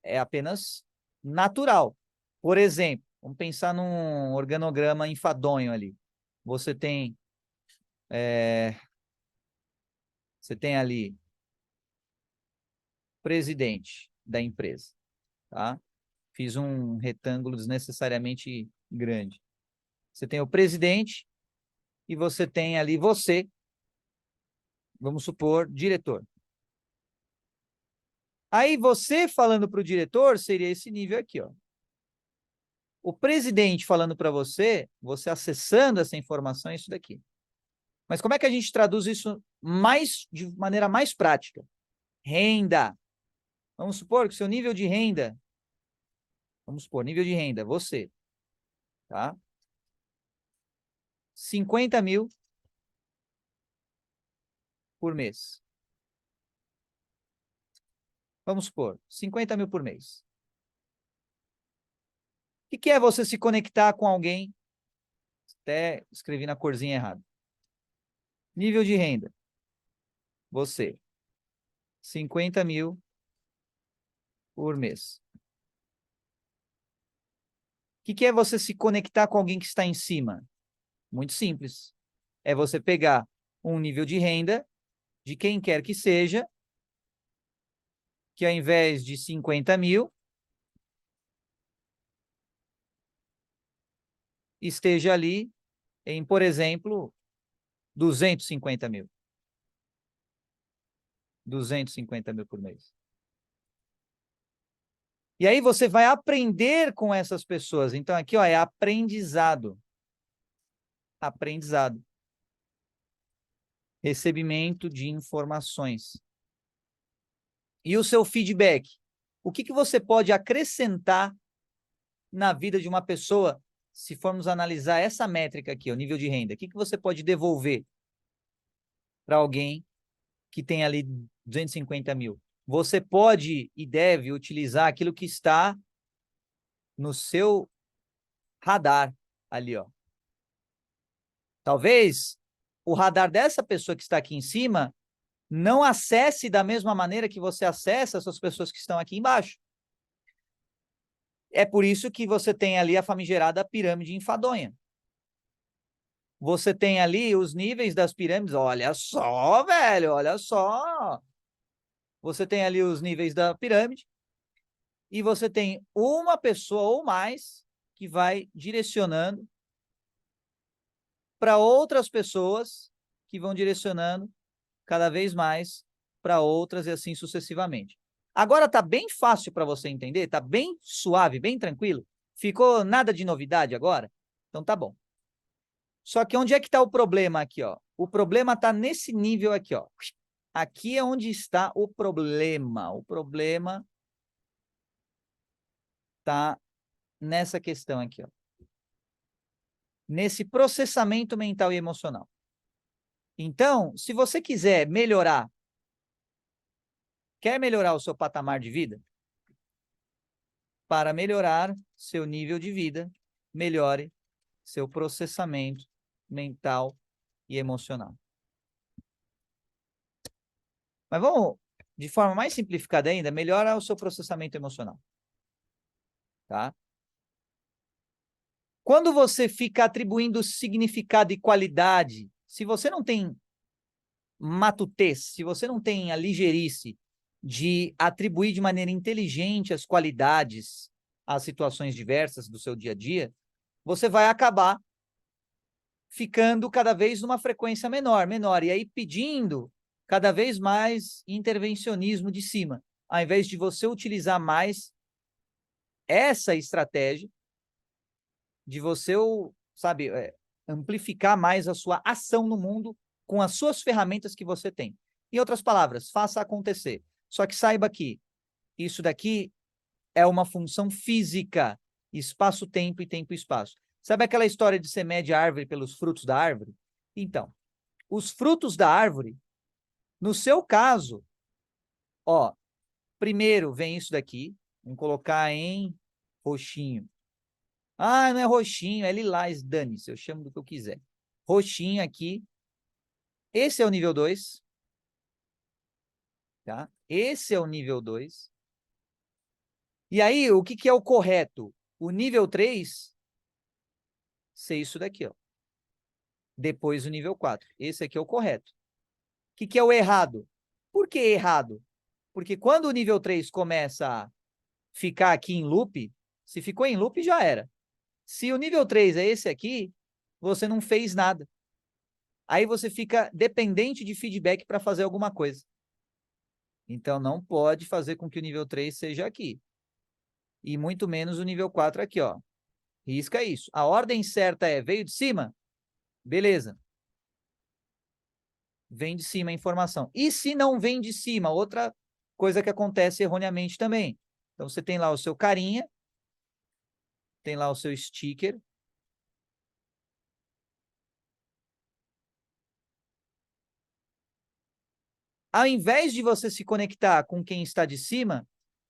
É apenas natural. Por exemplo, vamos pensar num organograma enfadonho ali. Você tem, você tem ali presidente da empresa, tá? Fiz um retângulo desnecessariamente grande. Você tem o presidente e você tem ali você, vamos supor, diretor. Aí você falando para o diretor seria esse nível aqui, ó. O presidente falando para você, você acessando essa informação, é isso daqui. Mas como é que a gente traduz isso de maneira mais prática? Renda. Vamos supor que o seu nível de renda, vamos supor, nível de renda, você, tá? 50 mil por mês. Vamos supor, 50 mil por mês. O que é você se conectar com alguém? Até escrevi na corzinha errada. Nível de renda. Você. 50 mil por mês. O que é você se conectar com alguém que está em cima? Muito simples. É você pegar um nível de renda de quem quer que seja, que ao invés de 50 mil, esteja ali em, por exemplo, 250 mil. 250 mil por mês. E aí você vai aprender com essas pessoas. Então aqui, ó, é aprendizado. Aprendizado. Recebimento de informações. E o seu feedback? O que você pode acrescentar na vida de uma pessoa, se formos analisar essa métrica aqui, o nível de renda? O que você pode devolver para alguém que tem ali 250 mil? Você pode e deve utilizar aquilo que está no seu radar ali, ó. Talvez o radar dessa pessoa que está aqui em cima não acesse da mesma maneira que você acessa essas pessoas que estão aqui embaixo. É por isso que você tem ali a famigerada pirâmide enfadonha. Você tem ali os níveis das pirâmides. Olha só, velho, olha só. Você tem ali os níveis da pirâmide e você tem uma pessoa ou mais que vai direcionando para outras pessoas que vão direcionando cada vez mais para outras e assim sucessivamente. Agora tá bem fácil para você entender? Tá bem suave, bem tranquilo? Ficou nada de novidade agora? Então tá bom. Só que onde é que está o problema aqui, ó? O problema está nesse nível aqui, ó. Aqui é onde está o problema. O problema está nessa questão aqui, ó. Nesse processamento mental e emocional. Então, se você quiser melhorar, quer melhorar o seu patamar de vida? Para melhorar seu nível de vida, melhore seu processamento mental e emocional. Mas vamos, de forma mais simplificada ainda, melhora o seu processamento emocional. Tá? Quando você fica atribuindo significado e qualidade, se você não tem matutez, se você não tem a ligeirice de atribuir de maneira inteligente as qualidades às situações diversas do seu dia a dia, você vai acabar ficando cada vez numa frequência menor, e aí pedindo cada vez mais intervencionismo de cima, ao invés de você utilizar mais essa estratégia de você, sabe, amplificar mais a sua ação no mundo com as suas ferramentas que você tem. Em outras palavras, faça acontecer. Só que saiba que isso daqui é uma função física, espaço-tempo e tempo-espaço. Sabe aquela história de você mede a árvore pelos frutos da árvore? Então, os frutos da árvore, no seu caso, ó, primeiro vem isso daqui, vamos colocar em roxinho. Ah, não é roxinho, é lilás, dane-se, eu chamo do que eu quiser. Roxinho aqui. Esse é o nível 2. Tá? Esse é o nível 2. E aí, o que é o correto? O nível 3 ser isso daqui, ó. Depois o nível 4. Esse aqui é o correto. O que é o errado? Por que errado? Porque quando o nível 3 começa a ficar aqui em loop, Se ficou em loop, já era. Se o nível 3 é esse aqui, você não fez nada. Aí você fica dependente de feedback para fazer alguma coisa. Então, não pode fazer com que o nível 3 seja aqui. E muito menos o nível 4 aqui, ó. Risca isso. A ordem certa é, veio de cima? Beleza. Vem de cima a informação. E se não vem de cima? Outra coisa que acontece erroneamente também. Então, você tem lá o seu carinha, tem lá o seu sticker. Ao invés de você se conectar com quem está de cima,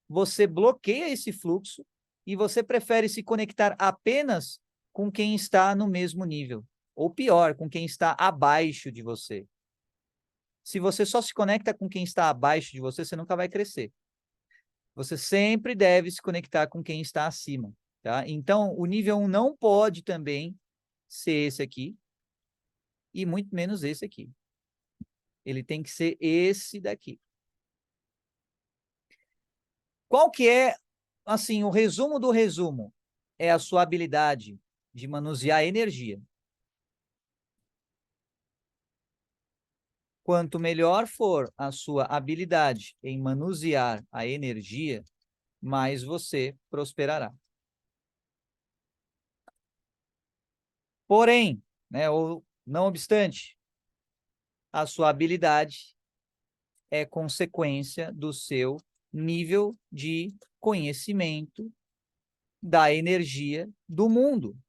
você bloqueia esse fluxo e você prefere se conectar apenas com quem está no mesmo nível. Ou pior, com quem está abaixo de você. Se você só se conecta com quem está abaixo de você, você nunca vai crescer. Você sempre deve se conectar com quem está acima, tá? Então, o nível 1 não pode também ser esse aqui, e muito menos esse aqui. Ele tem que ser esse daqui. Qual que é, assim, o resumo do resumo? É a sua habilidade de manusear energia. Quanto melhor for a sua habilidade em manusear a energia, mais você prosperará. Porém, né, ou não obstante, a sua habilidade é consequência do seu nível de conhecimento da energia do mundo.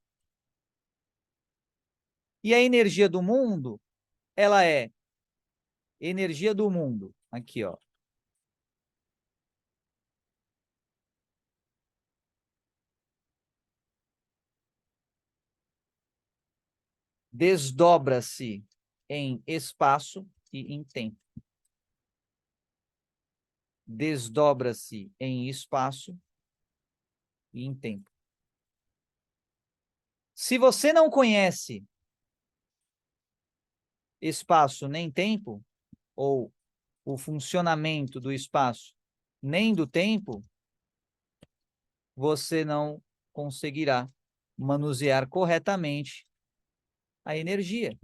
E a energia do mundo, ela é energia do mundo. Aqui, ó. Desdobra-se em espaço e em tempo. Desdobra-se em espaço e em tempo. Se você não conhece espaço nem tempo, ou o funcionamento do espaço nem do tempo, você não conseguirá manusear corretamente a energia.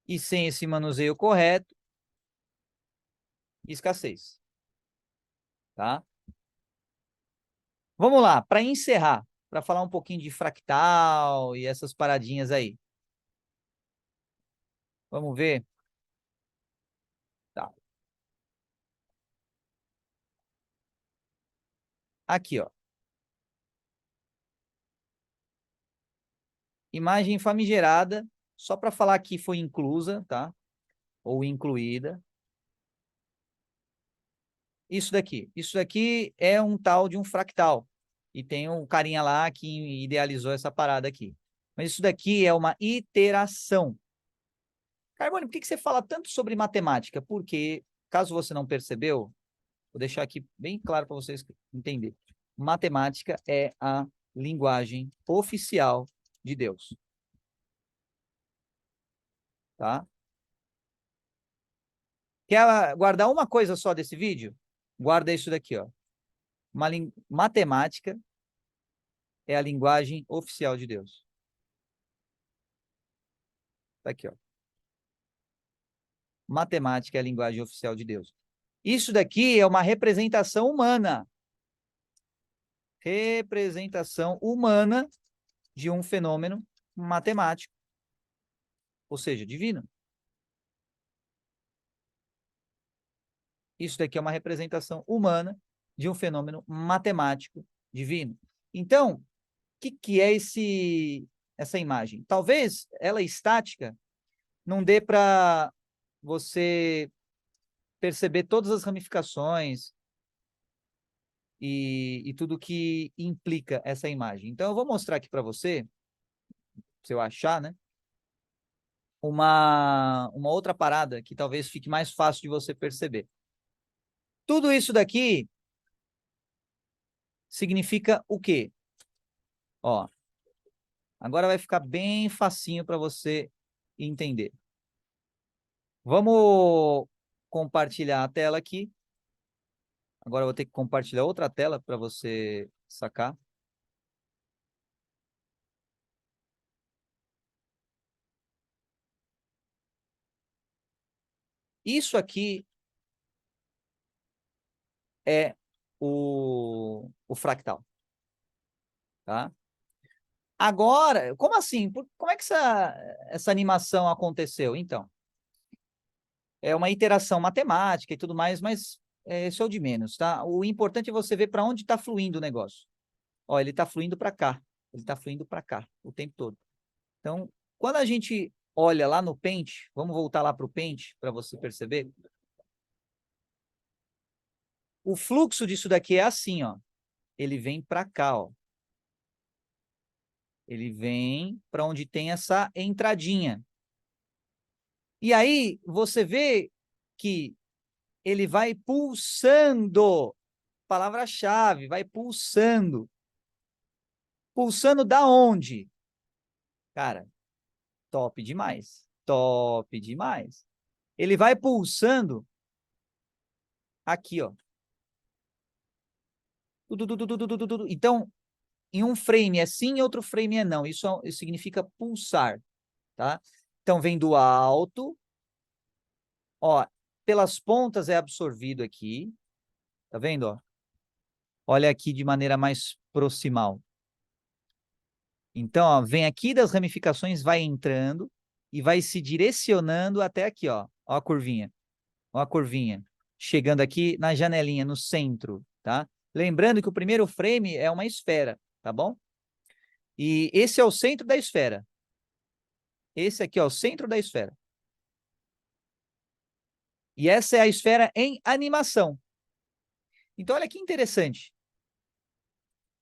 E sem esse manuseio correto, escassez. Tá? Vamos lá, para encerrar, para falar um pouquinho de fractal e essas paradinhas aí. Vamos ver? Tá. Aqui, ó. Imagem famigerada, só para falar que foi inclusa, tá? Ou incluída. Isso daqui é um tal de um fractal. E tem um carinha lá que idealizou essa parada aqui. Mas isso daqui é uma iteração. Carbone, por que você fala tanto sobre matemática? Porque, caso você não percebeu, vou deixar aqui bem claro para vocês entenderem. Matemática é a linguagem oficial de Deus. Tá? Quer guardar uma coisa só desse vídeo? Guarda isso daqui, ó. Matemática é a linguagem oficial de Deus. Tá aqui, ó. Matemática é a linguagem oficial de Deus. Isso daqui é uma representação humana. Representação humana de um fenômeno matemático, ou seja, divino. Isso daqui é uma representação humana de um fenômeno matemático divino. Então, o que é essa imagem? Talvez ela estática não dê para você perceber todas as ramificações e tudo que implica essa imagem. Então, eu vou mostrar aqui para você, se eu achar, né? Uma outra parada que talvez fique mais fácil de você perceber. Tudo isso daqui significa o quê? Ó, agora vai ficar bem facinho para você entender. Vamos compartilhar a tela aqui. Agora eu vou ter que compartilhar outra tela para você sacar. Isso aqui é o fractal, tá? Agora, como assim? Como é que essa animação aconteceu? Então, é uma iteração matemática e tudo mais, mas isso é o de menos, tá? O importante é você ver para onde está fluindo o negócio. Ó, ele está fluindo para cá, ele está fluindo para cá o tempo todo. Então, quando a gente olha lá no Paint, vamos voltar lá para o Paint para você perceber. O fluxo disso daqui é assim, ó. Ele vem para cá, ó. Ele vem para onde tem essa entradinha. E aí você vê que ele vai pulsando, palavra-chave, vai pulsando. Pulsando da onde? Cara, top demais. Top demais. Ele vai pulsando aqui, ó. Então, em um frame é sim, em outro frame é não. Isso significa pulsar, tá? Então, vem do alto, ó, pelas pontas é absorvido aqui, tá vendo, ó? Olha aqui de maneira mais proximal. Então, ó, vem aqui das ramificações, vai entrando e vai se direcionando até aqui, ó. Ó a curvinha. Ó a curvinha. Chegando aqui na janelinha, no centro, tá? Lembrando que o primeiro frame é uma esfera, tá bom? E esse é o centro da esfera. Esse aqui é o centro da esfera. E essa é a esfera em animação. Então, olha que interessante.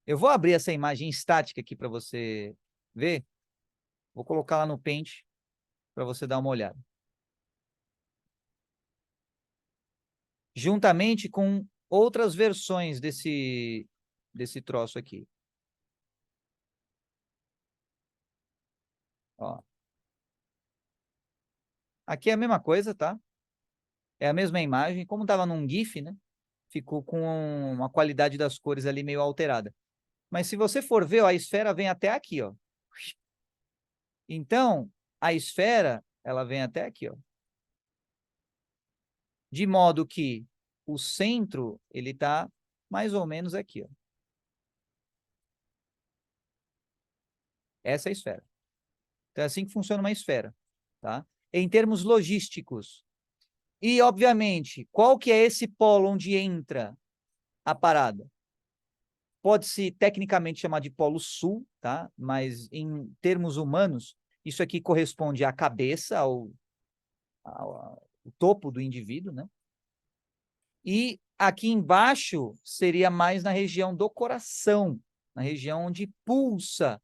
Eu vou abrir essa imagem estática aqui para você ver. Vou colocar lá no Paint para você dar uma olhada. Juntamente com outras versões desse troço aqui. Ó. Aqui é a mesma coisa, tá? É a mesma imagem. Como estava num GIF, né? Ficou com uma qualidade das cores ali meio alterada. Mas se você for ver, ó, a esfera vem até aqui, ó. Então, a esfera, ela vem até aqui, ó. De modo que o centro, ele está mais ou menos aqui, ó. Essa é a esfera. Então, é assim que funciona uma esfera, tá? Em termos logísticos. E, obviamente, qual que é esse polo onde entra a parada? Pode-se tecnicamente chamar de polo sul, tá? Mas em termos humanos, isso aqui corresponde à cabeça, ao topo do indivíduo, né? E aqui embaixo seria mais na região do coração, na região onde pulsa,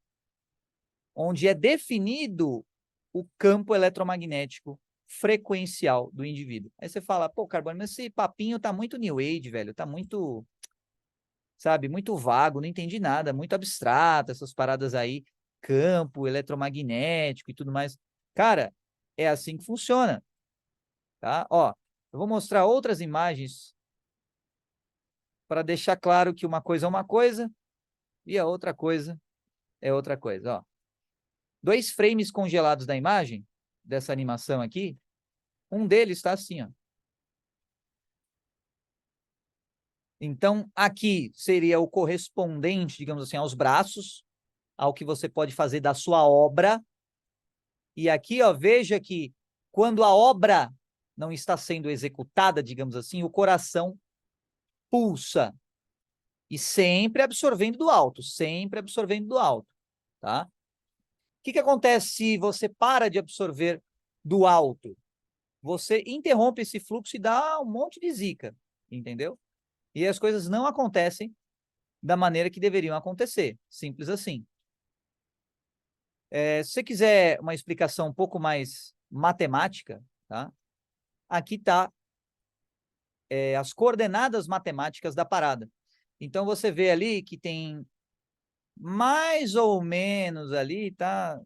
onde é definido o campo eletromagnético frequencial do indivíduo. Aí você fala, pô, Carbone, mas esse papinho tá muito New Age, velho, tá muito, sabe, muito vago, não entendi nada, muito abstrato, essas paradas aí, campo eletromagnético e tudo mais. Cara, é assim que funciona, tá? Ó, eu vou mostrar outras imagens para deixar claro que uma coisa é uma coisa e a outra coisa é outra coisa, ó. 2 frames congelados da imagem, dessa animação aqui, um deles está assim, ó. Então, aqui seria o correspondente, digamos assim, aos braços, ao que você pode fazer da sua obra. E aqui, ó, veja que quando a obra não está sendo executada, digamos assim, o coração pulsa. E sempre absorvendo do alto, sempre absorvendo do alto, tá? O que acontece se você para de absorver do alto? Você interrompe esse fluxo e dá um monte de zica, entendeu? E as coisas não acontecem da maneira que deveriam acontecer, simples assim. Se você quiser uma explicação um pouco mais matemática, tá? Aqui está as coordenadas matemáticas da parada. Então, você vê ali que tem mais ou menos ali, tá?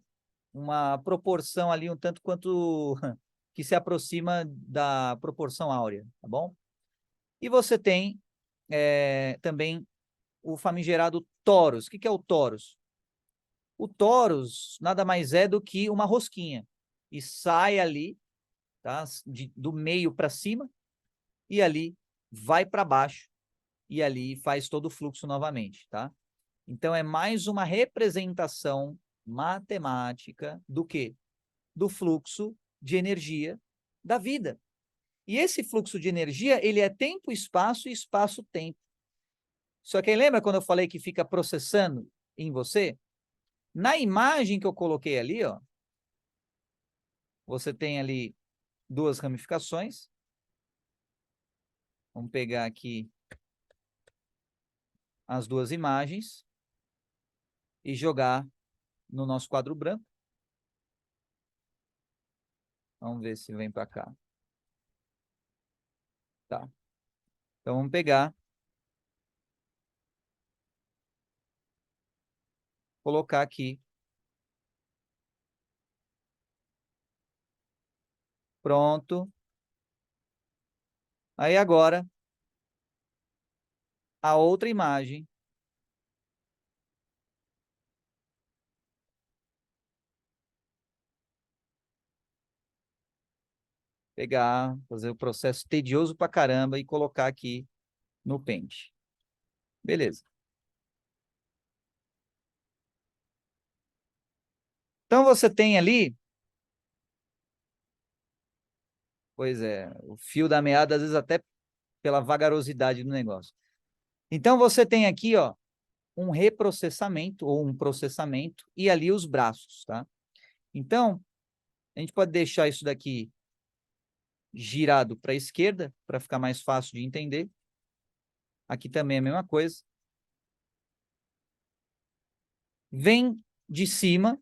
Uma proporção ali um tanto quanto que se aproxima da proporção áurea, tá bom? E você tem também o famigerado torus. O que é o torus? O torus nada mais é do que uma rosquinha. E sai ali, tá? Do meio para cima, e ali vai para baixo, e ali faz todo o fluxo novamente, tá? Então, é mais uma representação matemática do quê? Do fluxo de energia da vida. E esse fluxo de energia, ele é tempo-espaço e espaço-tempo. Só que lembra quando eu falei que fica processando em você? Na imagem que eu coloquei ali, ó, você tem ali duas ramificações. Vamos pegar aqui as duas imagens e jogar no nosso quadro branco. Vamos ver se vem para cá. Tá. Então, vamos pegar, colocar aqui. Pronto. Aí agora, a outra imagem. Pegar, fazer o processo tedioso pra caramba e colocar aqui no Paint. Beleza. Então, você tem ali, pois é, o fio da meada, às vezes até pela vagarosidade do negócio. Então, você tem aqui, ó, um reprocessamento ou um processamento e ali os braços, tá? Então, a gente pode deixar isso daqui girado para a esquerda, para ficar mais fácil de entender. Aqui também é a mesma coisa. Vem de cima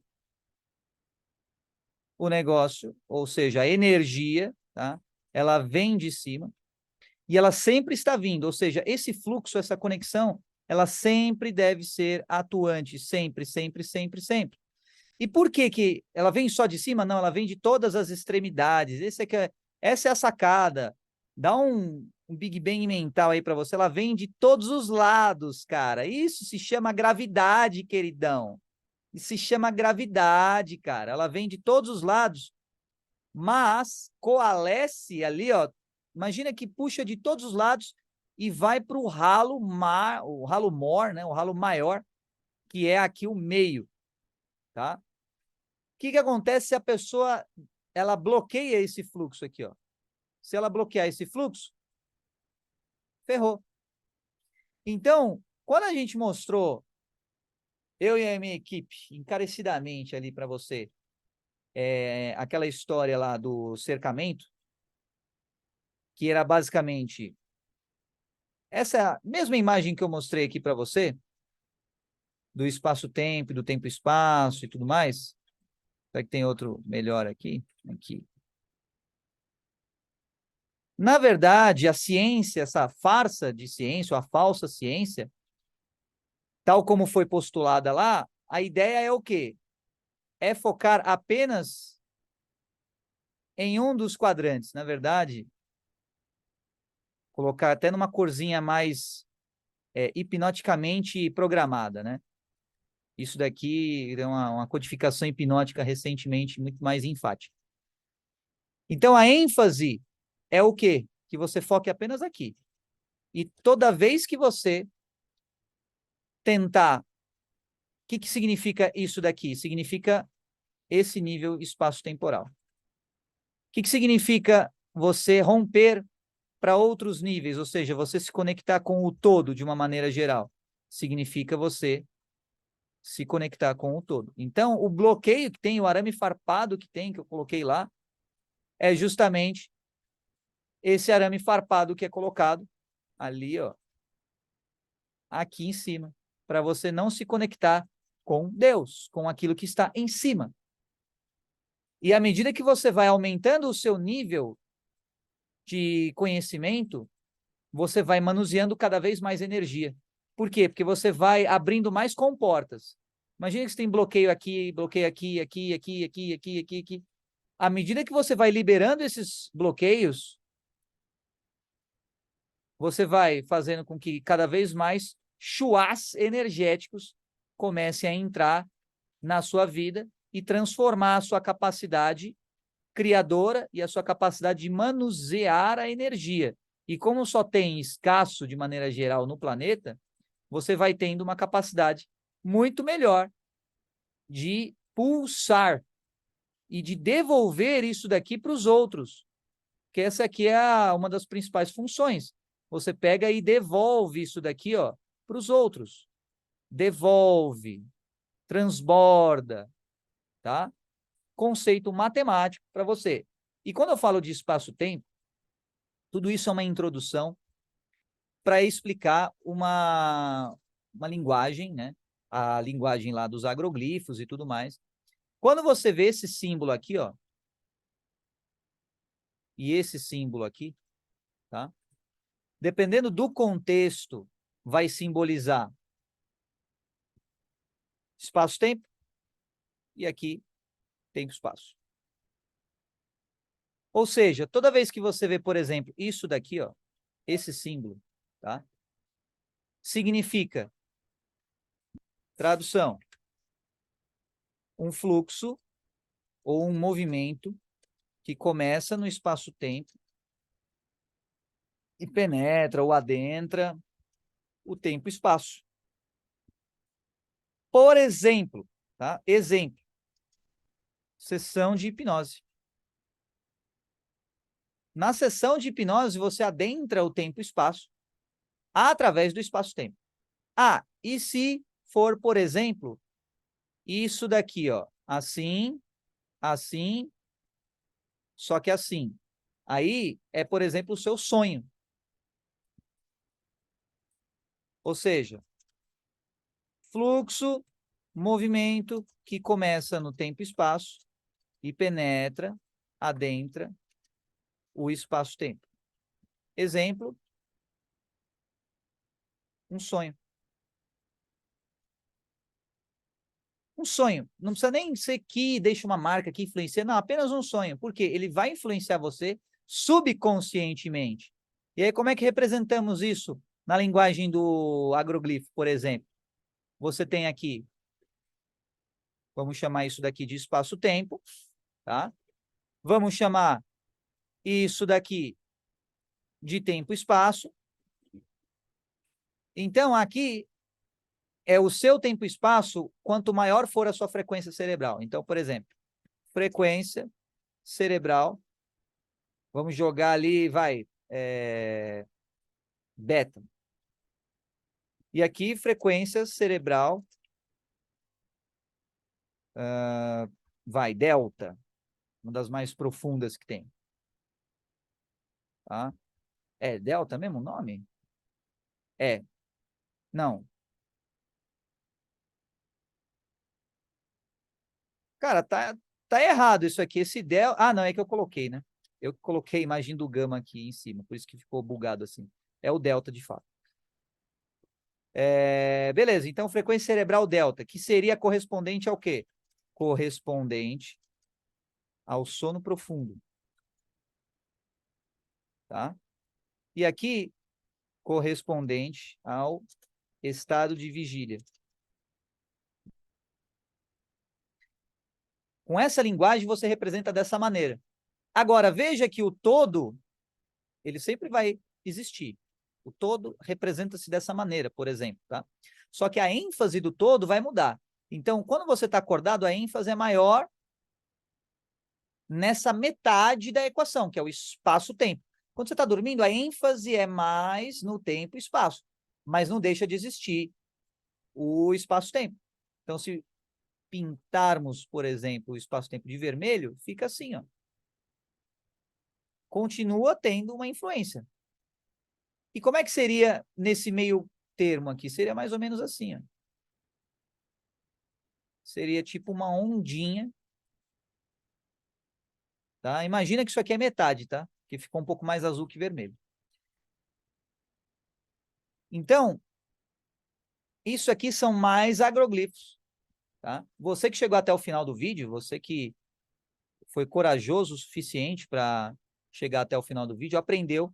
o negócio, ou seja, a energia, tá? Ela vem de cima e ela sempre está vindo, ou seja, esse fluxo, essa conexão, ela sempre deve ser atuante, sempre, sempre, sempre, sempre. E por que que ela vem só de cima? Não, ela vem de todas as extremidades. Essa é a sacada. Dá um Big Bang mental aí para você. Ela vem de todos os lados, cara. Isso se chama gravidade, queridão. Isso se chama gravidade, cara. Ela vem de todos os lados, mas coalesce ali, ó. Imagina que puxa de todos os lados e vai para o ralo maior, né? O ralo maior, que é aqui o meio, tá? O que acontece se a pessoa ela bloqueia esse fluxo aqui, ó? Se ela bloquear esse fluxo, ferrou. Então, quando a gente mostrou, eu e a minha equipe, encarecidamente ali para você, aquela história lá do cercamento, que era basicamente essa mesma imagem que eu mostrei aqui para você, do espaço-tempo, do tempo-espaço e tudo mais. Será que tem outro melhor aqui? Aqui. Na verdade, a ciência, essa farsa de ciência, ou a falsa ciência, tal como foi postulada lá, a ideia é o quê? É focar apenas em um dos quadrantes. Na verdade, colocar até numa corzinha mais hipnoticamente programada, né? Isso daqui é uma codificação hipnótica recentemente muito mais enfática. Então, a ênfase é o quê? Que você foque apenas aqui. E toda vez que você tentar... O que significa isso daqui? Significa esse nível espaço-temporal. O que significa você romper para outros níveis, ou seja, você se conectar com o todo de uma maneira geral? Significa você se conectar com o todo. Então, o bloqueio que tem, o arame farpado que tem, que eu coloquei lá, é justamente esse arame farpado que é colocado ali, ó, aqui em cima, para você não se conectar com Deus, com aquilo que está em cima. E à medida que você vai aumentando o seu nível de conhecimento, você vai manuseando cada vez mais energia. Por quê? Porque você vai abrindo mais comportas. Imagina que você tem bloqueio aqui, aqui, aqui, aqui, aqui, aqui, aqui, aqui. À medida que você vai liberando esses bloqueios, você vai fazendo com que cada vez mais chuás energéticos comecem a entrar na sua vida e transformar a sua capacidade criadora e a sua capacidade de manusear a energia. E como só tem escasso de maneira geral no planeta, você vai tendo uma capacidade muito melhor de pulsar e de devolver isso daqui para os outros, que essa aqui é uma das principais funções. Você pega e devolve isso daqui, ó, para os outros. Devolve, transborda, tá? Conceito matemático para você. E quando eu falo de espaço-tempo, tudo isso é uma introdução para explicar uma linguagem, né? A linguagem lá dos agroglifos e tudo mais. Quando você vê esse símbolo aqui, ó, e esse símbolo aqui, tá? Dependendo do contexto, vai simbolizar espaço-tempo e aqui tempo-espaço. Ou seja, toda vez que você vê, por exemplo, isso daqui, ó, esse símbolo, tá? Significa, tradução, um fluxo ou um movimento que começa no espaço-tempo e penetra ou adentra o tempo-espaço. Por exemplo, tá? Exemplo, sessão de hipnose. Na sessão de hipnose, você adentra o tempo-espaço através do espaço-tempo. Ah, e se for, por exemplo, isso daqui, ó, assim, assim, só que assim. Aí é, por exemplo, o seu sonho. Ou seja, fluxo, movimento que começa no tempo e espaço e penetra, adentra o espaço-tempo. Exemplo, um sonho. Um sonho. Não precisa nem ser que deixa uma marca que influencia, não, apenas um sonho. Porque ele vai influenciar você subconscientemente. E aí, como é que representamos isso na linguagem do agroglifo, por exemplo? Você tem aqui, vamos chamar isso daqui de espaço-tempo, tá? Vamos chamar isso daqui de tempo-espaço. Então, aqui é o seu tempo-espaço, quanto maior for a sua frequência cerebral. Então, por exemplo, frequência cerebral, vamos jogar ali, vai, beta. E aqui, frequência cerebral, vai, delta, uma das mais profundas que tem. Tá? É delta mesmo o nome? É. Não. Cara, tá errado isso aqui. Esse delta... Ah, não, é que eu coloquei, né? Eu coloquei a imagem do gama aqui em cima, por isso que ficou bugado assim. É o delta, de fato. Beleza, então frequência cerebral delta, que seria correspondente ao quê? Correspondente ao sono profundo. Tá? E aqui, correspondente ao estado de vigília. Com essa linguagem, você representa dessa maneira. Agora, veja que o todo, ele sempre vai existir. O todo representa-se dessa maneira, por exemplo, tá? Só que a ênfase do todo vai mudar. Então, quando você está acordado, a ênfase é maior nessa metade da equação, que é o espaço-tempo. Quando você está dormindo, a ênfase é mais no tempo e espaço, mas não deixa de existir o espaço-tempo. Então, se pintarmos, por exemplo, o espaço-tempo de vermelho, fica assim, ó. Continua tendo uma influência. E como é que seria nesse meio termo aqui? Seria mais ou menos assim, ó. Seria tipo uma ondinha, tá? Imagina que isso aqui é metade, tá? Que ficou um pouco mais azul que vermelho. Então, isso aqui são mais agroglifos, tá? Você que chegou até o final do vídeo, você que foi corajoso o suficiente para chegar até o final do vídeo, aprendeu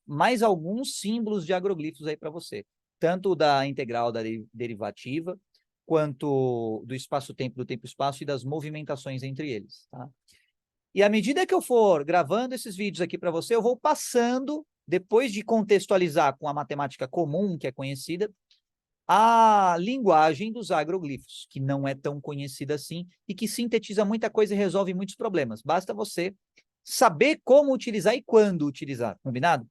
mais alguns símbolos de agroglifos aí para você, tanto da integral da derivativa, quanto do espaço-tempo, do tempo-espaço e das movimentações entre eles, tá? E à medida que eu for gravando esses vídeos aqui para você, eu vou passando, depois de contextualizar com a matemática comum, que é conhecida, a linguagem dos agroglifos, que não é tão conhecida assim e que sintetiza muita coisa e resolve muitos problemas. Basta você saber como utilizar e quando utilizar, combinado?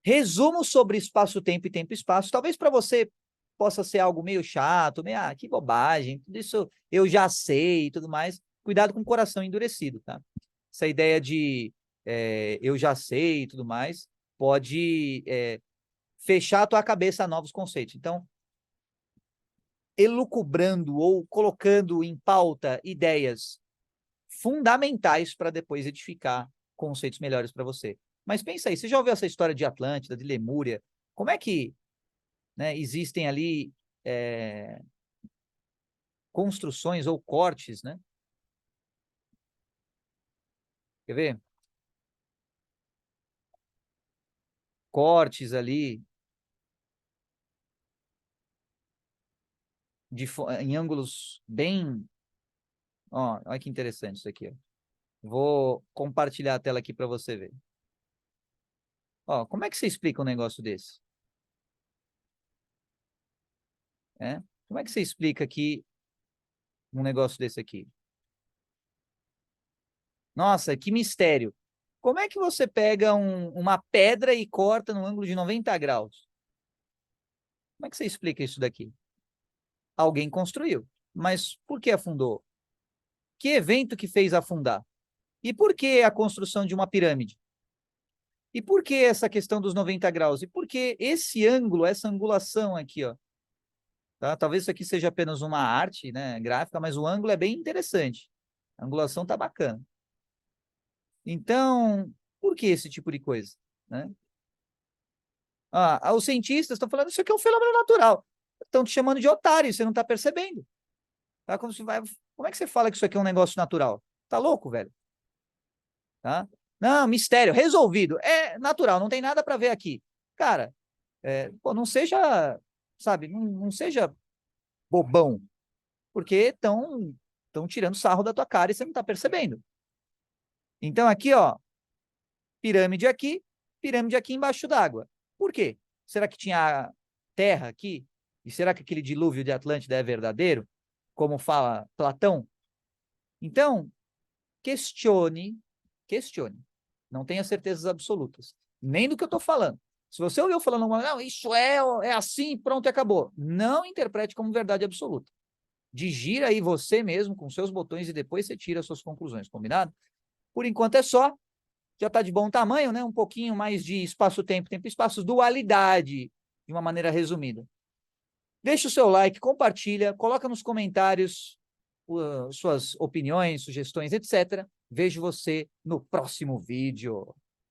Resumo sobre espaço-tempo e tempo-espaço. Talvez para você possa ser algo meio chato, meio, que bobagem, tudo isso eu já sei e tudo mais. Cuidado com o coração endurecido, tá? Essa ideia de eu já sei e tudo mais pode fechar a tua cabeça a novos conceitos. Então, elucubrando ou colocando em pauta ideias fundamentais para depois edificar conceitos melhores para você. Mas pensa aí, você já ouviu essa história de Atlântida, de Lemúria? Como é que, né, existem ali construções ou cortes, né? Quer ver? Cortes ali em ângulos bem... Ó, olha que interessante isso aqui. Ó. Vou compartilhar a tela aqui para você ver. Ó, como é que você explica um negócio desse? Como é que você explica aqui um negócio desse aqui? Nossa, que mistério. Como é que você pega uma pedra e corta no ângulo de 90 graus? Como é que você explica isso daqui? Alguém construiu. Mas por que afundou? Que evento que fez afundar? E por que a construção de uma pirâmide? E por que essa questão dos 90 graus? E por que esse ângulo, essa angulação aqui, ó? Tá? Talvez isso aqui seja apenas uma arte, né, gráfica, mas o ângulo é bem interessante. A angulação tá bacana. Então, por que esse tipo de coisa? Né? Os cientistas estão falando isso aqui é um fenômeno natural. Estão te chamando de otário, você não está percebendo. Tá? Como é que você fala que isso aqui é um negócio natural? Tá louco, velho? Tá? Não, mistério, resolvido. É natural, não tem nada para ver aqui. Cara, pô, não seja, sabe, não seja bobão, porque estão tirando sarro da tua cara e você não está percebendo. Então, aqui, ó, pirâmide aqui embaixo d'água. Por quê? Será que tinha terra aqui? E será que aquele dilúvio de Atlântida é verdadeiro? Como fala Platão? Então, questione. Não tenha certezas absolutas. Nem do que eu estou falando. Se você ouviu falando, não, isso é assim, pronto, acabou. Não interprete como verdade absoluta. Digira aí você mesmo com seus botões e depois você tira as suas conclusões, combinado? Por enquanto é só. Já está de bom tamanho, né? Um pouquinho mais de espaço-tempo, tempo-espaço, dualidade, de uma maneira resumida. Deixa o seu like, compartilha, coloca nos comentários suas opiniões, sugestões, etc. Vejo você no próximo vídeo.